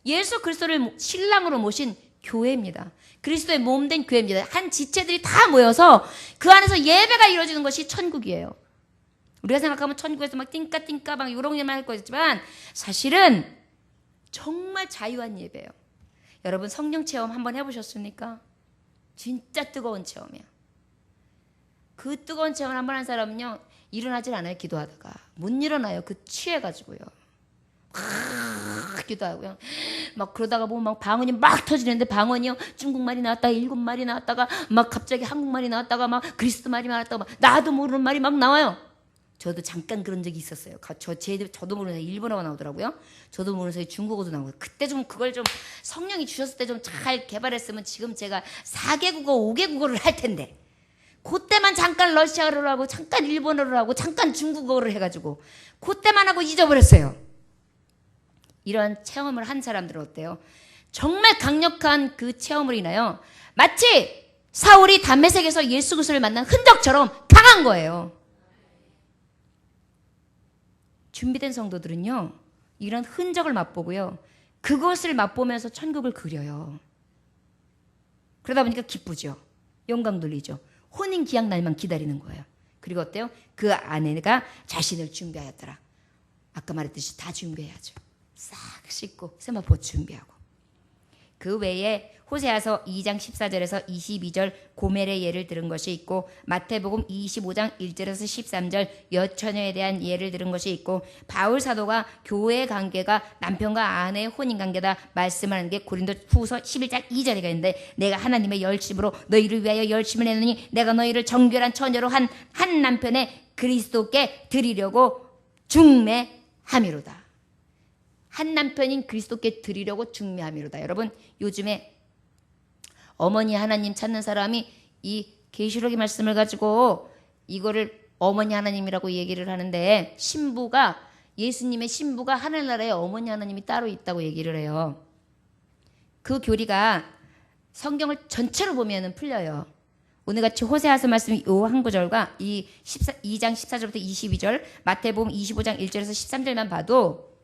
예수 그리스도를 신랑으로 모신 교회입니다. 그리스도의 몸된 교회입니다. 한 지체들이 다 모여서 그 안에서 예배가 이루어지는 것이 천국이에요. 우리가 생각하면 천국에서 막 띵까띵까 막 이런 일만 할 거지만, 사실은 정말 자유한 예배예요. 여러분, 성령 체험 한번 해보셨습니까? 진짜 뜨거운 체험이에요. 그 뜨거운 체험을 한번 한 사람은요, 일어나질 않아요. 기도하다가 못 일어나요. 그 취해가지고요. 막 기도하고요. 막 그러다가 보면 막 방언이 막 터지는데, 방언이요, 중국말이 나왔다가 일본말이 나왔다가 막 갑자기 한국말이 나왔다가 막 그리스도 말이 나왔다가 막 나도 모르는 말이 막 나와요. 저도 잠깐 그런 적이 있었어요. 저도 모르는 사이에 일본어가 나오더라고요. 저도 모르는 사이에 중국어도 나오고. 그때 좀 그걸 좀 성령이 주셨을 때 좀 잘 개발했으면 지금 제가 4개 국어, 5개 국어를 할 텐데, 그때만 잠깐 러시아어를 하고 잠깐 일본어를 하고 잠깐 중국어를 해가지고 그때만 하고 잊어버렸어요. 이런 체험을 한 사람들은 어때요? 정말 강력한 그 체험을 인하여 마치 사울이 담메색에서 예수 그리스도를 만난 흔적처럼 강한 거예요. 준비된 성도들은요, 이런 흔적을 맛보고요, 그것을 맛보면서 천국을 그려요. 그러다 보니까 기쁘죠. 영광 돌리죠. 혼인 기약 날만 기다리는 거예요. 그리고 어때요? 그 아내가 자신을 준비하였더라. 아까 말했듯이 다 준비해야죠. 싹 씻고 세마포 준비하고. 그 외에 호세아서 2장 14절에서 22절 고멜의 예를 들은 것이 있고, 마태복음 25장 1절에서 13절 여처녀에 대한 예를 들은 것이 있고, 바울 사도가 교회의 관계가 남편과 아내의 혼인 관계다 말씀하는 게 고린도 후서 11장 2절에 있는데, 내가 하나님의 열심으로 너희를 위하여 열심을 했느니 내가 너희를 정결한 처녀로 한 남편의 그리스도께 드리려고 중매함이로다. 한 남편인 그리스도께 드리려고 중매함이로다. 여러분, 요즘에 어머니 하나님 찾는 사람이 이 계시록의 말씀을 가지고 이거를 어머니 하나님이라고 얘기를 하는데, 신부가, 예수님의 신부가 하늘나라에 어머니 하나님이 따로 있다고 얘기를 해요. 그 교리가 성경을 전체로 보면은 풀려요. 오늘같이 호세아서 말씀 요 한 구절과 이 2장 14절부터 22절, 마태복음 25장 1절에서 13절만 봐도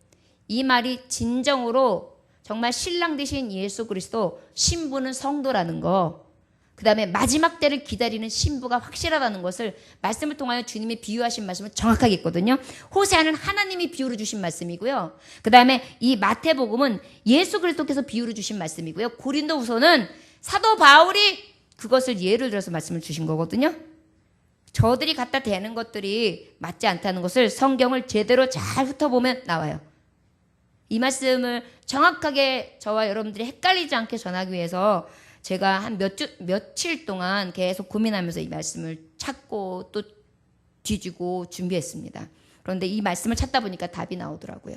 이 말이 진정으로 정말 신랑 되신 예수 그리스도, 신부는 성도라는 거, 그 다음에 마지막 때를 기다리는 신부가 확실하다는 것을 말씀을 통하여 주님이 비유하신 말씀을 정확하게 있거든요. 호세아는 하나님이 비유로 주신 말씀이고요. 그 다음에 이 마태복음은 예수 그리스도께서 비유로 주신 말씀이고요. 고린도후서는 사도 바울이 그것을 예를 들어서 말씀을 주신 거거든요. 저들이 갖다 대는 것들이 맞지 않다는 것을 성경을 제대로 잘 훑어보면 나와요. 이 말씀을 정확하게 저와 여러분들이 헷갈리지 않게 전하기 위해서 제가 한 며칠 동안 계속 고민하면서 이 말씀을 찾고 또 뒤지고 준비했습니다. 그런데 이 말씀을 찾다 보니까 답이 나오더라고요.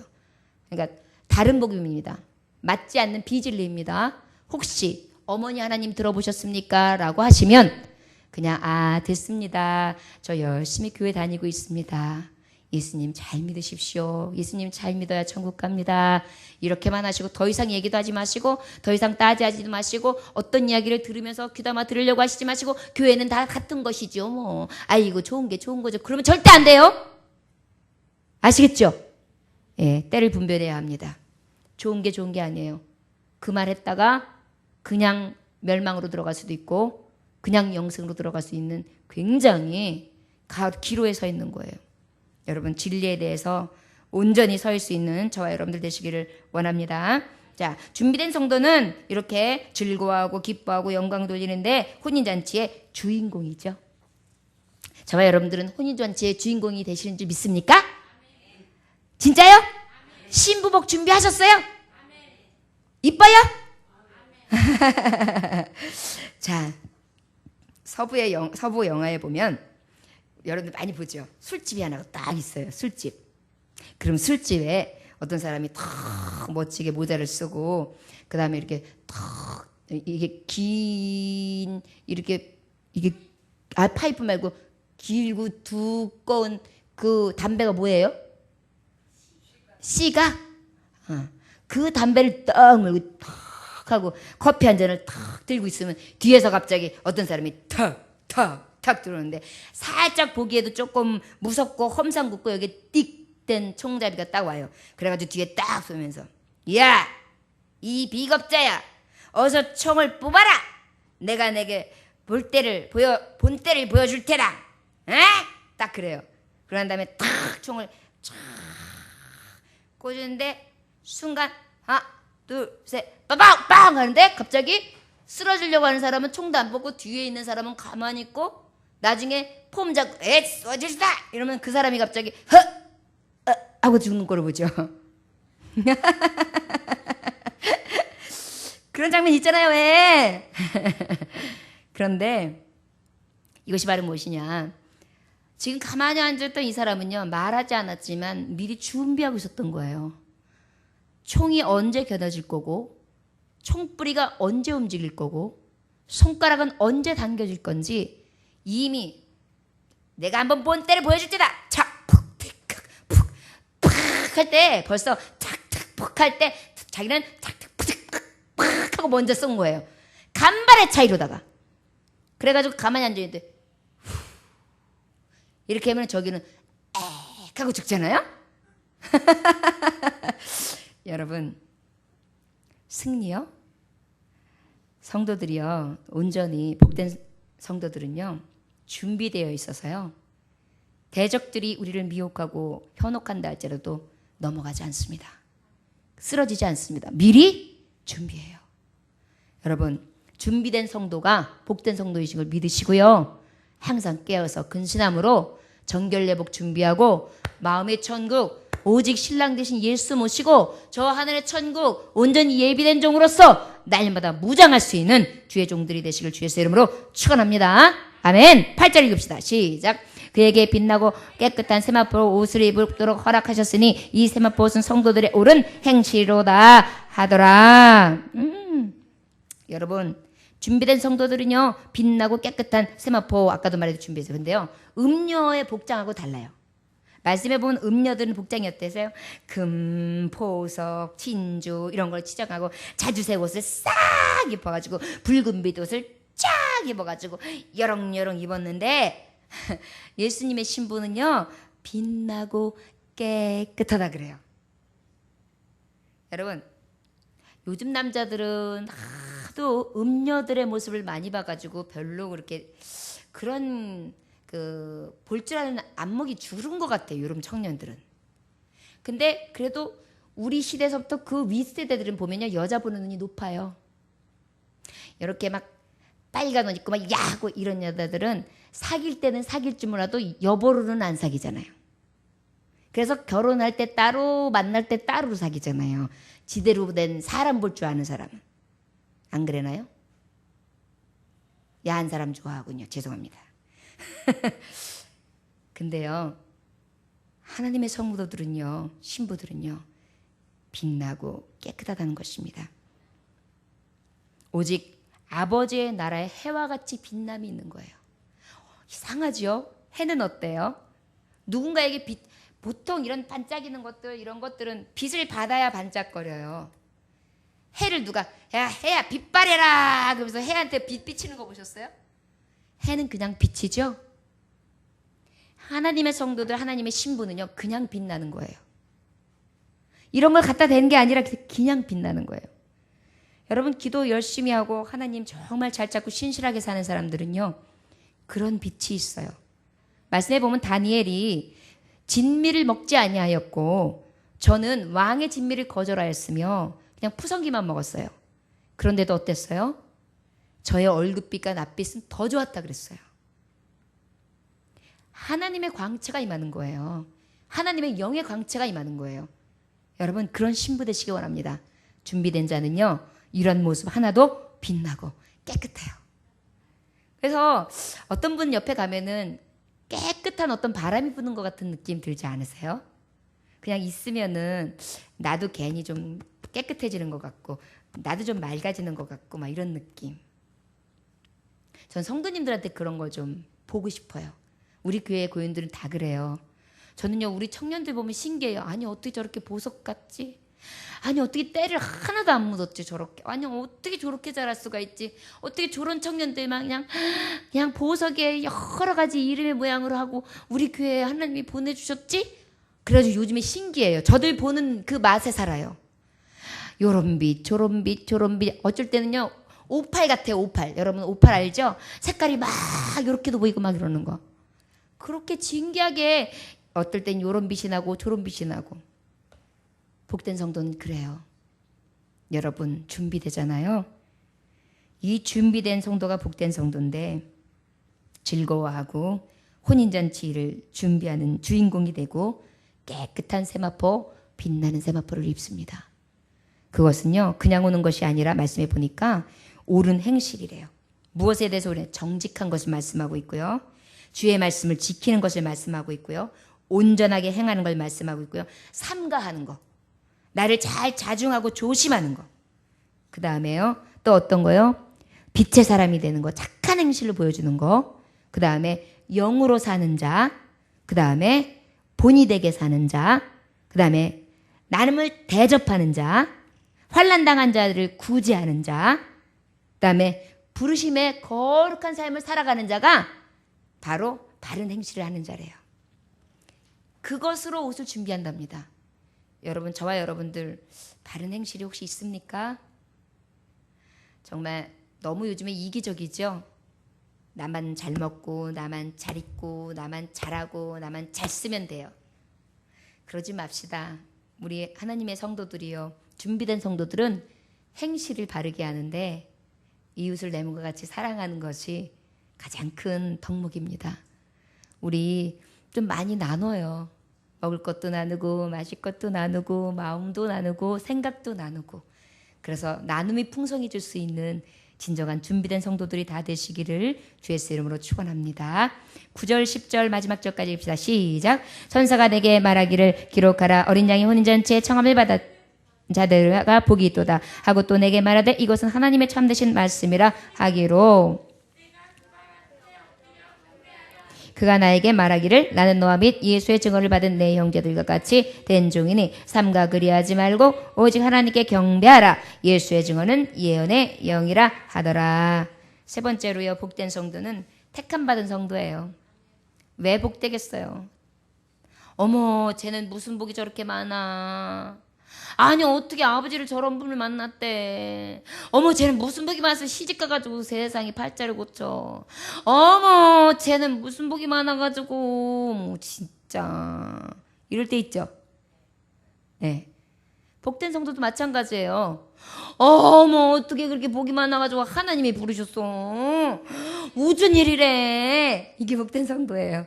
그러니까 다른 복음입니다. 맞지 않는 비진리입니다. 혹시 어머니 하나님 들어보셨습니까? 라고 하시면 그냥 됐습니다. 저 열심히 교회 다니고 있습니다. 예수님 잘 믿으십시오. 예수님 잘 믿어야 천국 갑니다. 이렇게만 하시고 더 이상 얘기도 하지 마시고, 더 이상 따지하지도 마시고, 어떤 이야기를 들으면서 귀담아 들으려고 하시지 마시고, 교회는 다 같은 것이죠. 뭐 아이고 좋은 게 좋은 거죠. 그러면 절대 안 돼요. 아시겠죠? 예, 때를 분별해야 합니다. 좋은 게 좋은 게 아니에요. 그 말 했다가 그냥 멸망으로 들어갈 수도 있고 그냥 영생으로 들어갈 수 있는 굉장히 기로에 서 있는 거예요. 여러분, 진리에 대해서 온전히 설 수 있는 저와 여러분들 되시기를 원합니다. 자, 준비된 성도는 이렇게 즐거워하고 기뻐하고 영광 돌리는데 혼인잔치의 주인공이죠. 저와 여러분들은 혼인잔치의 주인공이 되시는 줄 믿습니까? 진짜요? 신부복 준비하셨어요? 이뻐요? 자, 서부 영화에 보면 여러분들 많이 보죠. 술집이 하나 딱 있어요. 술집. 그럼 술집에 어떤 사람이 탁 멋지게 모자를 쓰고, 그 다음에 이렇게 탁 이게 긴 이게 파이프 말고 길고 두꺼운 그 담배가 뭐예요? 씨가? 그 담배를 딱 물고 탁 하고 커피 한 잔을 탁 들고 있으면 뒤에서 갑자기 어떤 사람이 탁 들어오는데, 살짝 보기에도 조금 무섭고 험상궂고 여기 띡된 총잡이가 딱 와요. 그래가지고 뒤에 딱 쏘면서, 야, 이 비겁자야, 어서 총을 뽑아라. 내가 내게 본때를 보여줄 테라. 에? 딱 그래요. 그런 다음에 탁 총을 쫙 꽂는데 순간 하나 둘 셋 빵빵 하는데, 갑자기 쓰러지려고 하는 사람은 총도 안 뽑고 뒤에 있는 사람은 가만히 있고, 나중에 폼 잡고 쏘아주시다 이러면 그 사람이 갑자기 하고 죽는 꼴을 보죠. 그런 장면 있잖아요. 왜? 그런데 이것이 바로 무엇이냐, 지금 가만히 앉았던 이 사람은요, 말하지 않았지만 미리 준비하고 있었던 거예요. 총이 언제 겨눠질 거고, 총뿌리가 언제 움직일 거고, 손가락은 언제 당겨질 건지 이미 내가 한번 본때를 보여줄 때다. 착, 푹, 틱, 푹, 푹 할 때, 벌써 탁탁, 푹 할 때 자기는 탁탁, 푹, 푹 하고 먼저 쏜 거예요. 간발의 차이로다가. 그래가지고 가만히 앉아있는데 이렇게 하면 저기는 엑 하고 죽잖아요. 여러분, 승리요? 성도들이요, 온전히 복된 성도들은요, 준비되어 있어서요, 대적들이 우리를 미혹하고 현혹한다 할지라도 넘어가지 않습니다. 쓰러지지 않습니다. 미리 준비해요. 여러분, 준비된 성도가 복된 성도이신 걸 믿으시고요. 항상 깨어서 근신함으로 정결례복 준비하고 마음의 천국 오직 신랑 되신 예수 모시고 저 하늘의 천국 온전히 예비된 종으로서 날마다 무장할 수 있는 주의 종들이 되시길 주의 이름으로 축원합니다. 아멘. 8절 읽읍시다. 시작. 그에게 빛나고 깨끗한 세마포 옷을 입도록 허락하셨으니 이 세마포 옷은 성도들의 옳은 행실로다 하더라. 여러분, 준비된 성도들은요, 빛나고 깨끗한 세마포, 아까도 말해도 준비해서. 근데요, 음녀의 복장하고 달라요. 말씀해 보면 음녀들은 복장이 어때서요? 금, 보석, 진주 이런 걸 치장하고 자주색 옷을 싹 입어가지고 붉은빛 옷을 쫙 입어가지고 여렁여렁 입었는데 예수님의 신부는요, 빛나고 깨끗하다 그래요. 여러분, 요즘 남자들은 하도 음녀들의 모습을 많이 봐가지고 별로 그렇게 그런 볼 줄 아는 안목이 줄은 것 같아요. 요즘 청년들은. 근데 그래도 우리 시대에서부터 그 윗세대들은 보면요, 여자 보는 눈이 높아요. 이렇게 막 빨간 옷 입고 막 야하고 이런 여자들은 사귈 때는 사귈 줄 몰라도 여보로는 안 사귀잖아요. 그래서 결혼할 때 따로 만날 때 따로 사귀잖아요. 지대로 된 사람 볼 줄 아는 사람. 안 그러나요? 야한 사람 좋아하군요. 죄송합니다. 근데요, 하나님의 성도들은요, 신부들은요, 빛나고 깨끗하다는 것입니다. 오직 아버지의 나라의 해와 같이 빛남이 있는 거예요. 이상하죠? 해는 어때요? 누군가에게 보통 이런 반짝이는 것들, 이런 것들은 빛을 받아야 반짝거려요. 해를 누가, 야, 해야 빛 발해라! 그러면서 해한테 빛 비치는 거 보셨어요? 해는 그냥 빛이죠? 하나님의 성도들, 하나님의 신부는요, 그냥 빛나는 거예요. 이런 걸 갖다 대는 게 아니라 그냥 빛나는 거예요. 여러분, 기도 열심히 하고 하나님 정말 잘 찾고 신실하게 사는 사람들은요, 그런 빛이 있어요. 말씀해 보면 다니엘이 진미를 먹지 아니하였고 저는 왕의 진미를 거절하였으며 그냥 푸성기만 먹었어요. 그런데도 어땠어요? 저의 얼굴빛과 낯빛은 더 좋았다 그랬어요. 하나님의 광채가 임하는 거예요. 하나님의 영의 광채가 임하는 거예요. 여러분, 그런 신부 되시기 원합니다. 준비된 자는요, 이런 모습 하나도 빛나고 깨끗해요. 그래서 어떤 분 옆에 가면은 깨끗한 어떤 바람이 부는 것 같은 느낌 들지 않으세요? 그냥 있으면은 나도 괜히 좀 깨끗해지는 것 같고 나도 좀 맑아지는 것 같고 막 이런 느낌. 전 성도님들한테 그런 거 좀 보고 싶어요. 우리 교회 교인들은 다 그래요. 저는요, 우리 청년들 보면 신기해요. 아니, 어떻게 저렇게 보석 같지? 아니, 어떻게 때를 하나도 안 묻었지 저렇게? 아니, 어떻게 저렇게 자랄 수가 있지? 어떻게 저런 청년들만 그냥 보석에 여러 가지 이름의 모양으로 하고 우리 교회에 하나님이 보내주셨지? 그래가지고 요즘에 신기해요. 저들 보는 그 맛에 살아요. 요런 빛, 저런 빛, 저런 빛. 어쩔 때는요, 오팔 같아요, 오팔. 여러분, 오팔 알죠? 색깔이 막 요렇게도 보이고 막 이러는 거. 그렇게 진기하게 어떨 땐 요런 빛이 나고 저런 빛이 나고. 복된 성도는 그래요. 여러분, 준비되잖아요. 이 준비된 성도가 복된 성도인데 즐거워하고 혼인잔치를 준비하는 주인공이 되고 깨끗한 세마포, 빛나는 세마포를 입습니다. 그것은요, 그냥 오는 것이 아니라 말씀해 보니까 옳은 행실이래요. 무엇에 대해서 옳은? 정직한 것을 말씀하고 있고요. 주의 말씀을 지키는 것을 말씀하고 있고요. 온전하게 행하는 걸 말씀하고 있고요. 삼가하는 거. 나를 잘 자중하고 조심하는 거. 그 다음에요, 또 어떤 거요? 빛의 사람이 되는 거, 착한 행실을 보여주는 거. 그 다음에 영으로 사는 자. 그 다음에 본이 되게 사는 자. 그 다음에 나름을 대접하는 자. 환난당한 자들을 구제하는 자. 그 다음에 부르심의 거룩한 삶을 살아가는 자가 바로 바른 행실을 하는 자래요. 그것으로 옷을 준비한답니다. 여러분, 저와 여러분들 바른 행실이 혹시 있습니까? 정말 너무 요즘에 이기적이죠? 나만 잘 먹고 나만 잘 입고 나만 잘하고 나만 잘 쓰면 돼요. 그러지 맙시다. 우리 하나님의 성도들이요, 준비된 성도들은 행실을 바르게 하는데 이웃을 내 몸과 같이 사랑하는 것이 가장 큰 덕목입니다. 우리 좀 많이 나눠요. 먹을 것도 나누고 마실 것도 나누고 마음도 나누고 생각도 나누고, 그래서 나눔이 풍성해질 수 있는 진정한 준비된 성도들이 다 되시기를 주 예수 이름으로 축원합니다. 9절 10절 마지막 절까지 읽읍시다. 시작. 천사가 내게 말하기를 기록하라. 어린 양이 혼인잔치에 청함을 받았 자들과 복이 있도다 하고 또 내게 말하되 이것은 하나님의 참되신 말씀이라 하기로, 그가 나에게 말하기를 나는 너와 및 예수의 증언을 받은 내 형제들과 같이 된 종이니 삼가 그리하지 말고 오직 하나님께 경배하라. 예수의 증언은 예언의 영이라 하더라. 세 번째로요, 복된 성도는 택함받은 성도예요. 왜 복되겠어요? 어머, 쟤는 무슨 복이 저렇게 많아. 아니, 어떻게 아버지를 저런 분을 만났대. 어머, 쟤는 무슨 복이 많아서 시집가가지고 세상이 팔자를 고쳐. 어머, 쟤는 무슨 복이 많아가지고 진짜 이럴 때 있죠. 네, 복된 성도도 마찬가지예요. 어머, 어떻게 그렇게 복이 많아가지고 하나님이 부르셨어. 무슨 일이래. 이게 복된 성도예요.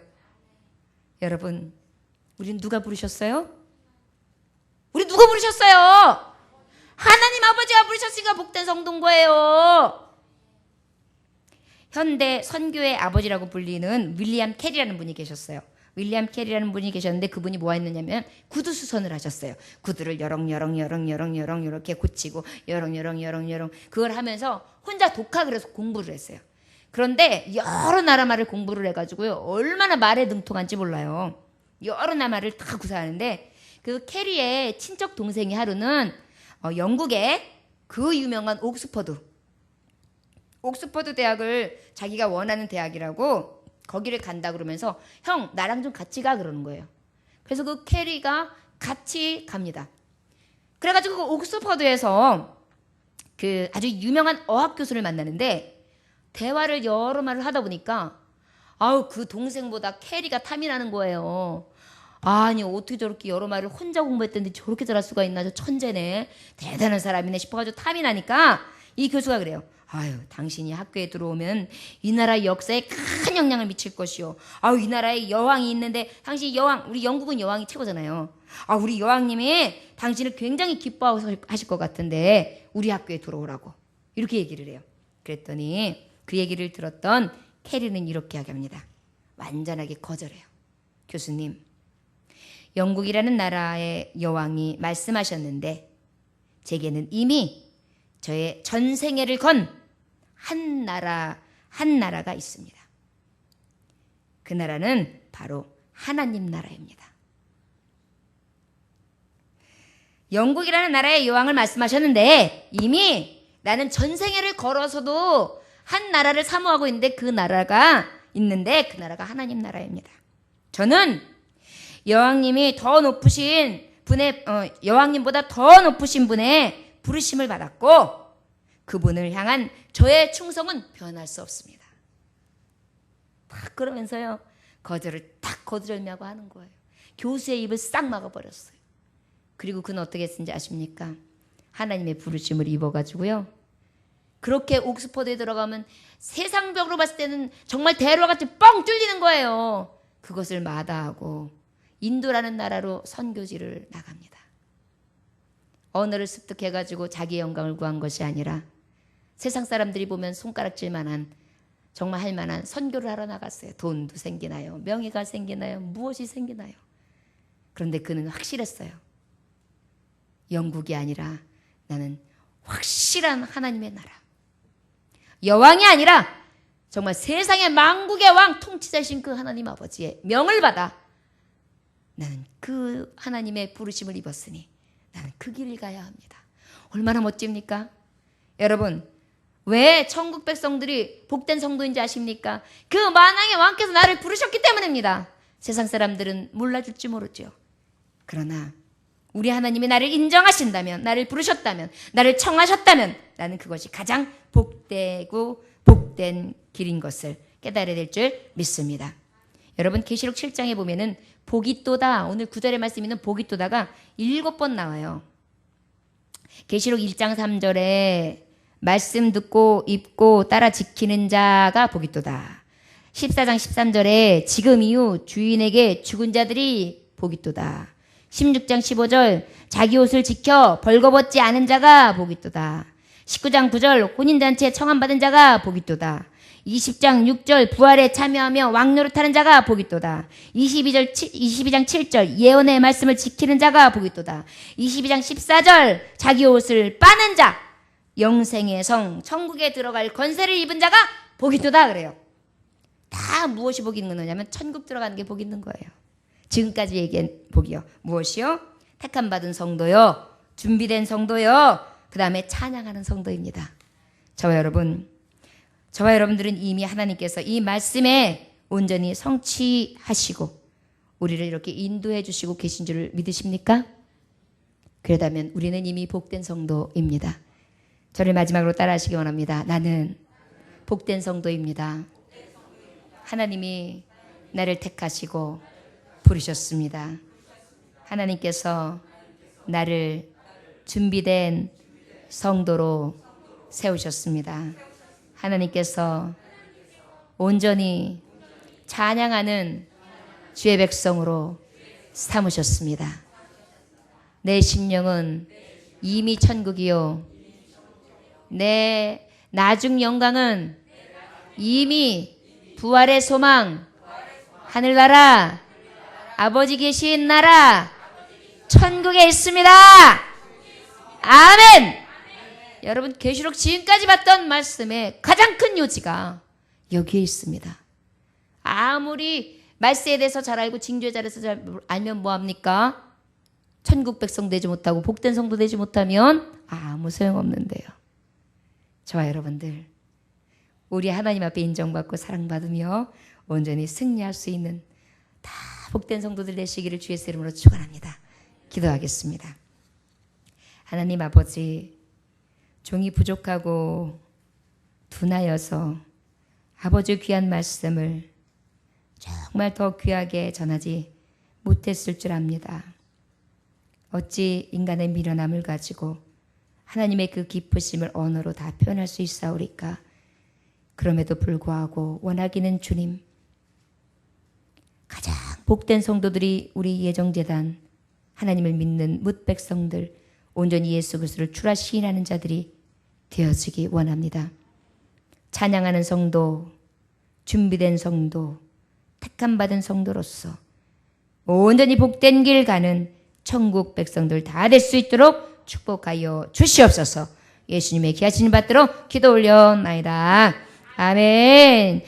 여러분, 우린 누가 부르셨어요? 우리 누가 부르셨어요? 하나님 아버지가 부르셨으니까 복된 성도인 거예요. 현대 선교의 아버지라고 불리는 윌리엄 캐리라는 분이 계셨어요. 윌리엄 캐리라는 분이 계셨는데 그분이 뭐 했느냐면 구두 수선을 하셨어요. 구두를 여렁여렁 이렇게 고치고 여렁 그걸 하면서 혼자 독학을 해서 공부를 했어요. 그런데 여러 나라 말을 공부를 해가지고요, 얼마나 말에 능통한지 몰라요. 여러 나라 말을 다 구사하는데, 그 캐리의 친척 동생이 하루는 영국의 그 유명한 옥스퍼드 대학을 자기가 원하는 대학이라고 거기를 간다 그러면서 형 나랑 좀 같이 가 그러는 거예요. 그래서 그 캐리가 같이 갑니다. 그래가지고 그 옥스퍼드에서 그 아주 유명한 어학 교수를 만나는데 대화를 여러 말을 하다 보니까 아우 그 동생보다 캐리가 탐이 나는 거예요. 아니 어떻게 저렇게 여러 말을 혼자 공부했던데 저렇게 잘할 수가 있나, 저 천재네, 대단한 사람이네 싶어가지고 탐이 나니까 이 교수가 그래요. 아유, 당신이 학교에 들어오면 이 나라의 역사에 큰 영향을 미칠 것이요. 아유, 이 나라에 여왕이 있는데 당신 여왕, 우리 영국은 여왕이 최고잖아요. 아, 우리 여왕님이 당신을 굉장히 기뻐하실 것 같은데 우리 학교에 들어오라고 이렇게 얘기를 해요. 그랬더니 그 얘기를 들었던 캐리는 이렇게 이야기합니다. 완전하게 거절해요. 교수님, 영국이라는 나라의 여왕이 말씀하셨는데 제게는 이미 저의 전생애를 건 한 나라가 있습니다. 그 나라는 바로 하나님 나라입니다. 영국이라는 나라의 여왕을 말씀하셨는데 이미 나는 전생애를 걸어서도 한 나라를 사모하고 있는데 그 나라가 하나님 나라입니다. 저는 여왕님이 더 높으신 분의 여왕님보다 더 높으신 분의 부르심을 받았고 그분을 향한 저의 충성은 변할 수 없습니다. 딱 그러면서요 거절을 딱 거절하고 하는 거예요. 교수의 입을 싹 막아버렸어요. 그리고 그는 어떻게 했는지 아십니까? 하나님의 부르심을 입어가지고요, 그렇게 옥스퍼드에 들어가면 세상적으로 봤을 때는 정말 대로와 같이 뻥 뚫리는 거예요. 그것을 마다하고 인도라는 나라로 선교지를 나갑니다. 언어를 습득해가지고 자기 영광을 구한 것이 아니라 세상 사람들이 보면 손가락질만한, 정말 할 만한 선교를 하러 나갔어요. 돈도 생기나요? 명예가 생기나요? 무엇이 생기나요? 그런데 그는 확실했어요. 영국이 아니라 나는 확실한 하나님의 나라, 여왕이 아니라 정말 세상의 만국의 왕 통치자신 그 하나님 아버지의 명을 받아 나는 그 하나님의 부르심을 입었으니 나는 그 길을 가야 합니다. 얼마나 멋집니까? 여러분, 왜 천국 백성들이 복된 성도인지 아십니까? 그 만왕의 왕께서 나를 부르셨기 때문입니다. 세상 사람들은 몰라줄지 모르죠. 그러나 우리 하나님이 나를 인정하신다면, 나를 부르셨다면, 나를 청하셨다면 나는 그것이 가장 복되고 복된 길인 것을 깨달아야 될 줄 믿습니다. 여러분, 계시록 7장에 보면은 복이 또다, 오늘 9절의 말씀 있는 복이 또다가 7번 나와요. 계시록 1장 3절에 말씀 듣고 입고 따라 지키는 자가 복이도다. 14장 13절에 지금 이후 주인에게 죽은 자들이 복이도다. 16장 15절 자기 옷을 지켜 벌거벗지 않은 자가 복이도다. 19장 9절 혼인잔치에 청함받은 자가 복이도다. 20장 6절 부활에 참여하며 왕노릇하는 자가 복이도다. 22장 7절 예언의 말씀을 지키는 자가 복이도다. 22장 14절 자기 옷을 빠는 자, 영생의 성 천국에 들어갈 권세를 입은 자가 복이도다 그래요. 다 무엇이 복이 있는 거냐면 천국 들어가는 게 복이 있는 거예요. 지금까지 얘기한 복이요. 무엇이요? 택함 받은 성도요. 준비된 성도요. 그 다음에 찬양하는 성도입니다. 저와 여러분들은 이미 하나님께서 이 말씀에 온전히 성취하시고 우리를 이렇게 인도해 주시고 계신 줄 믿으십니까? 그러다면 우리는 이미 복된 성도입니다. 저를 마지막으로 따라하시기 원합니다. 나는 복된 성도입니다. 하나님이 나를 택하시고 부르셨습니다. 하나님께서 나를 준비된 성도로 세우셨습니다. 하나님께서 온전히 찬양하는 주의 백성으로 삼으셨습니다. 내 심령은 이미 천국이요. 내 나중 영광은 이미 부활의 소망, 하늘나라, 아버지 계신 나라, 천국에 있습니다. 아멘! 여러분 계시록 지금까지 봤던 말씀의 가장 큰 요지가 여기에 있습니다. 아무리 말세에 대해서 잘 알고 징조에 잘해서 잘 알면 뭐합니까? 천국 백성 되지 못하고 복된 성도 되지 못하면 아무 소용없는데요. 저와 여러분들 우리 하나님 앞에 인정받고 사랑받으며 온전히 승리할 수 있는 다 복된 성도들 되시기를 주의 이름으로 축원합니다. 기도하겠습니다. 하나님 아버지, 종이 부족하고 둔하여서 아버지의 귀한 말씀을 정말 더 귀하게 전하지 못했을 줄 압니다. 어찌 인간의 미련함을 가지고 하나님의 그 기쁘심을 언어로 다 표현할 수 있사오리까? 그럼에도 불구하고 원하기는 주님, 가장 복된 성도들이 우리 예정재단 하나님을 믿는 뭇 백성들 온전히 예수 그리스도를 주라 시인하는 자들이 되어지기 원합니다. 찬양하는 성도, 준비된 성도, 택함받은 성도로서 온전히 복된 길 가는 천국 백성들 다 될 수 있도록 축복하여 주시옵소서. 예수님의 귀하신 받들어 기도 올려나이다. 아멘.